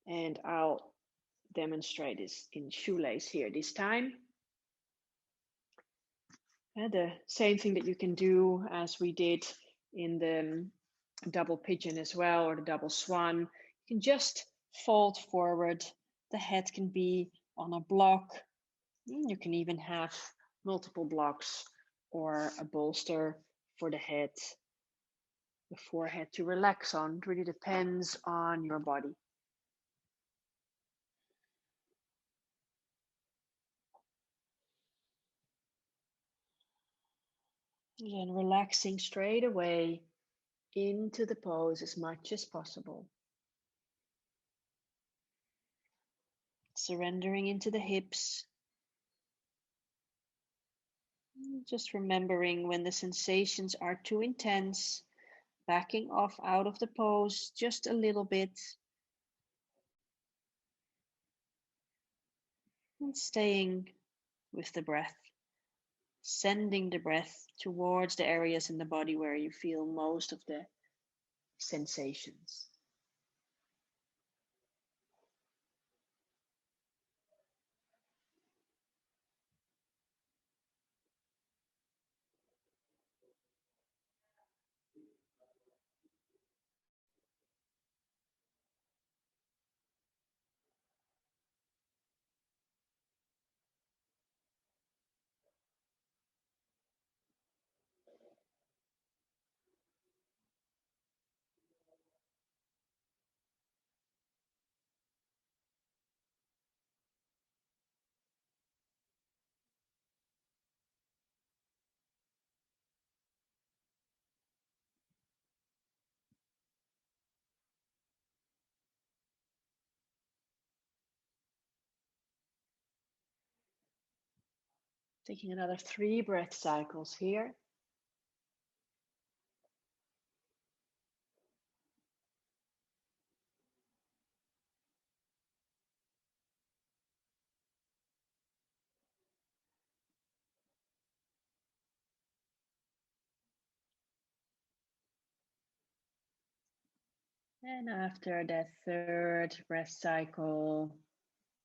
And I'll demonstrate this in shoelace here this time. The same thing that you can do as we did in the double pigeon as well, or the double swan. You can just fold forward. The head can be on a block. You can even have multiple blocks or a bolster for the head, the forehead to relax on. It really depends on your body. Again, relaxing straight away into the pose as much as possible. Surrendering into the hips. Just remembering when the sensations are too intense, backing off out of the pose just a little bit. And staying with the breath. Sending the breath towards the areas in the body where you feel most of the sensations. Taking another 3 breath cycles here. And after that 3rd breath cycle,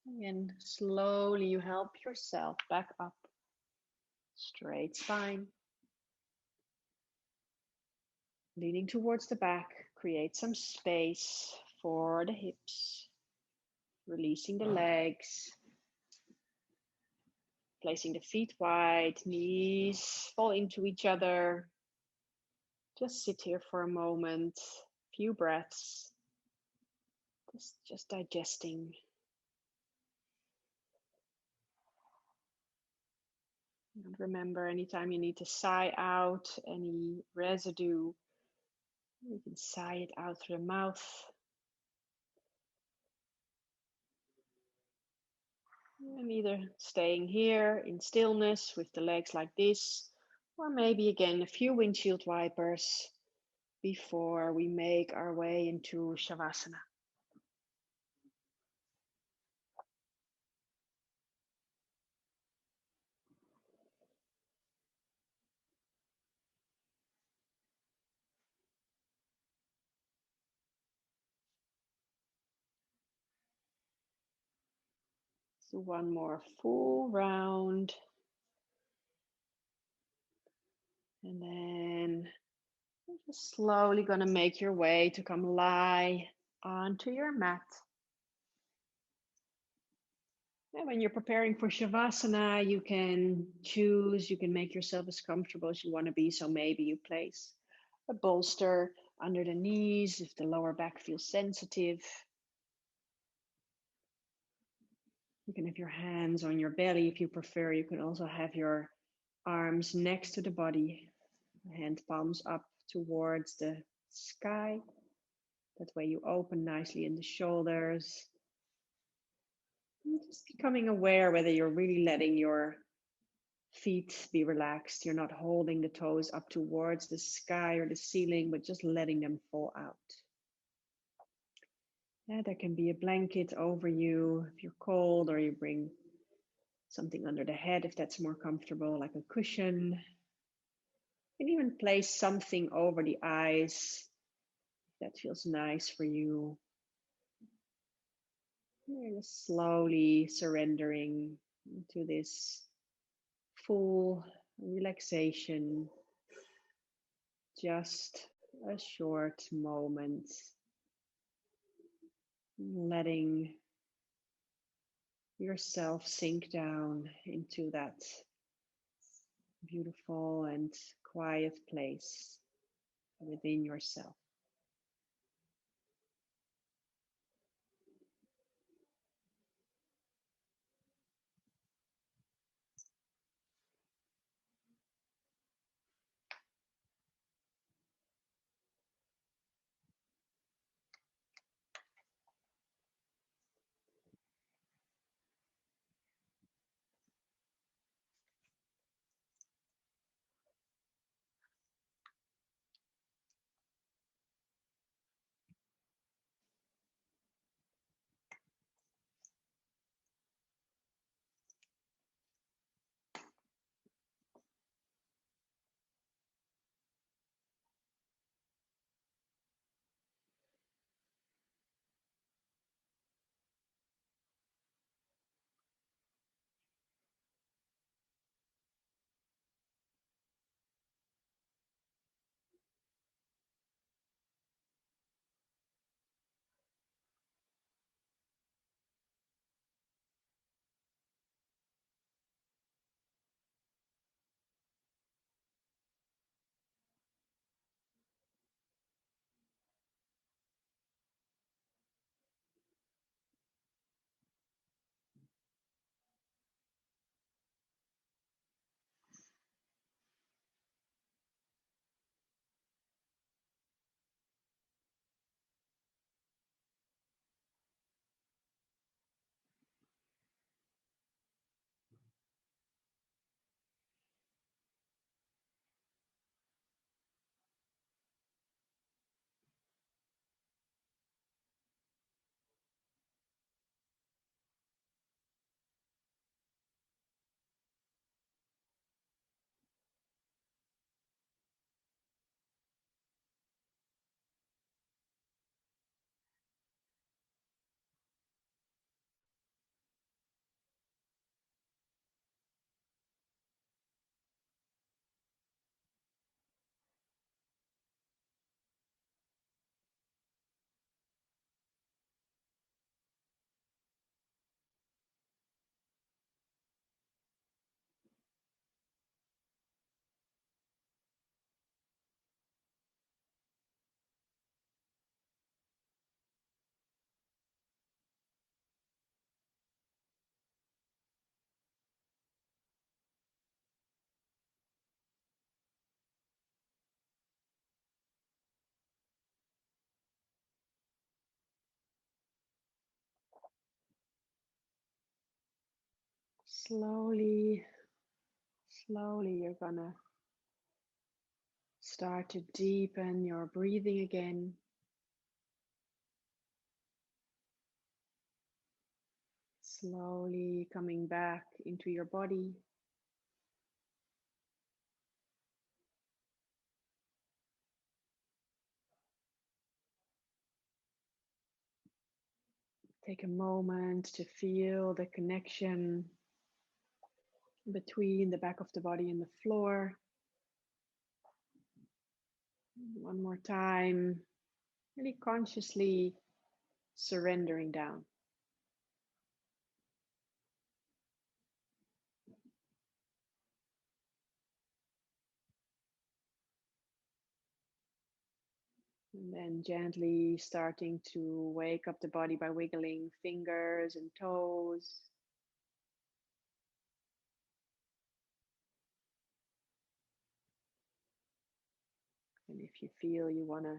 again, slowly you help yourself back up. Straight spine. Leaning towards the back, create some space for the hips. Releasing the legs. Placing the feet wide, knees fall into each other. Just sit here for a moment, few breaths. Just digesting. And remember, anytime you need to sigh out any residue, you can sigh it out through the mouth. And either staying here in stillness with the legs like this, or maybe again a few windshield wipers before we make our way into Shavasana. So one more full round. And then you're just slowly going to make your way to come lie onto your mat. And when you're preparing for Shavasana, you can choose, you can make yourself as comfortable as you want to be. So maybe you place a bolster under the knees if the lower back feels sensitive. You can have your hands on your belly if you prefer. You can also have your arms next to the body, hand palms up towards the sky. That way you open nicely in the shoulders. And just becoming aware whether you're really letting your feet be relaxed. You're not holding the toes up towards the sky or the ceiling, but just letting them fall out. Yeah, there can be a blanket over you if you're cold, or you bring something under the head if that's more comfortable, like a cushion. You can even place something over the eyes if that feels nice for you. You're just slowly surrendering to this full relaxation, just a short moment, letting yourself sink down into that beautiful and quiet place within yourself. Slowly, slowly, you're gonna start to deepen your breathing again. Slowly coming back into your body. Take a moment to feel the connection between the back of the body and the floor. One more time, really consciously surrendering down. And then gently starting to wake up the body by wiggling fingers and toes. And if you feel you want to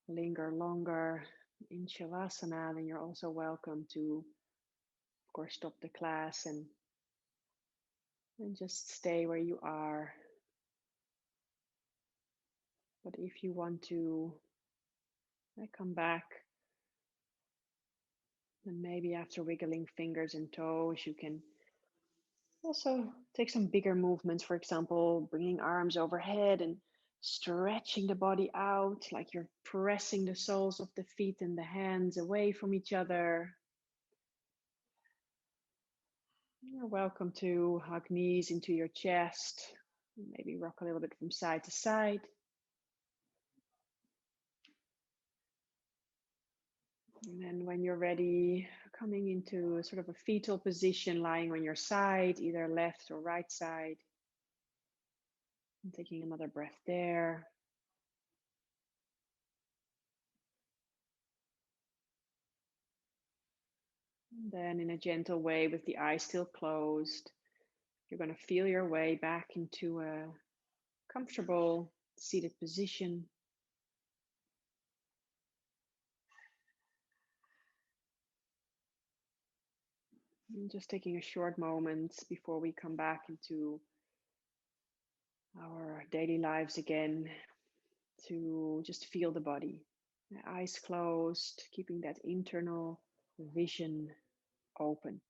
linger longer in Shavasana, then you're also welcome to, of course, stop the class and just stay where you are. But if you want to come back, then maybe after wiggling fingers and toes, you can also take some bigger movements. For example, bringing arms overhead and stretching the body out, like you're pressing the soles of the feet and the hands away from each other. You're welcome to hug knees into your chest, maybe rock a little bit from side to side. And then when you're ready, coming into sort of a fetal position, lying on your side, either left or right side. And taking another breath there. And then in a gentle way, with the eyes still closed, you're going to feel your way back into a comfortable seated position. And just taking a short moment before we come back into our daily lives again to just feel the body. Eyes closed, keeping that internal vision open.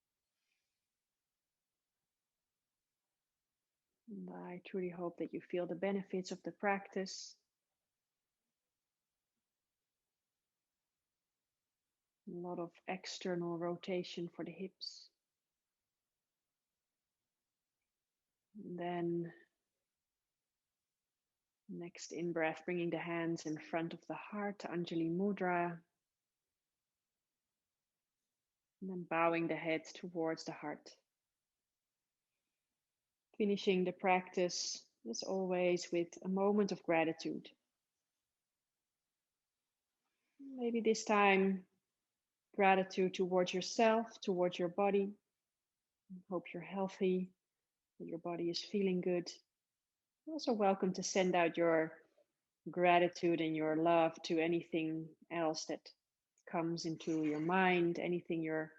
And I truly hope that you feel the benefits of the practice. A lot of external rotation for the hips. And then next in breath, bringing the hands in front of the heart to Anjali Mudra. And then bowing the head towards the heart. Finishing the practice, as always, with a moment of gratitude. Maybe this time, gratitude towards yourself, towards your body. Hope you're healthy, that your body is feeling good. You're also welcome to send out your gratitude and your love to anything else that comes into your mind, anything you're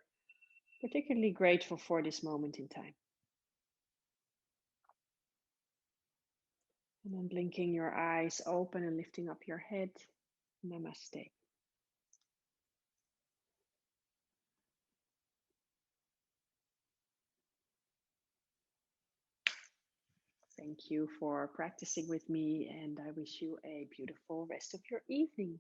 particularly grateful for this moment in time. And then blinking your eyes open and lifting up your head. Namaste. Thank you for practicing with me, and I wish you a beautiful rest of your evening.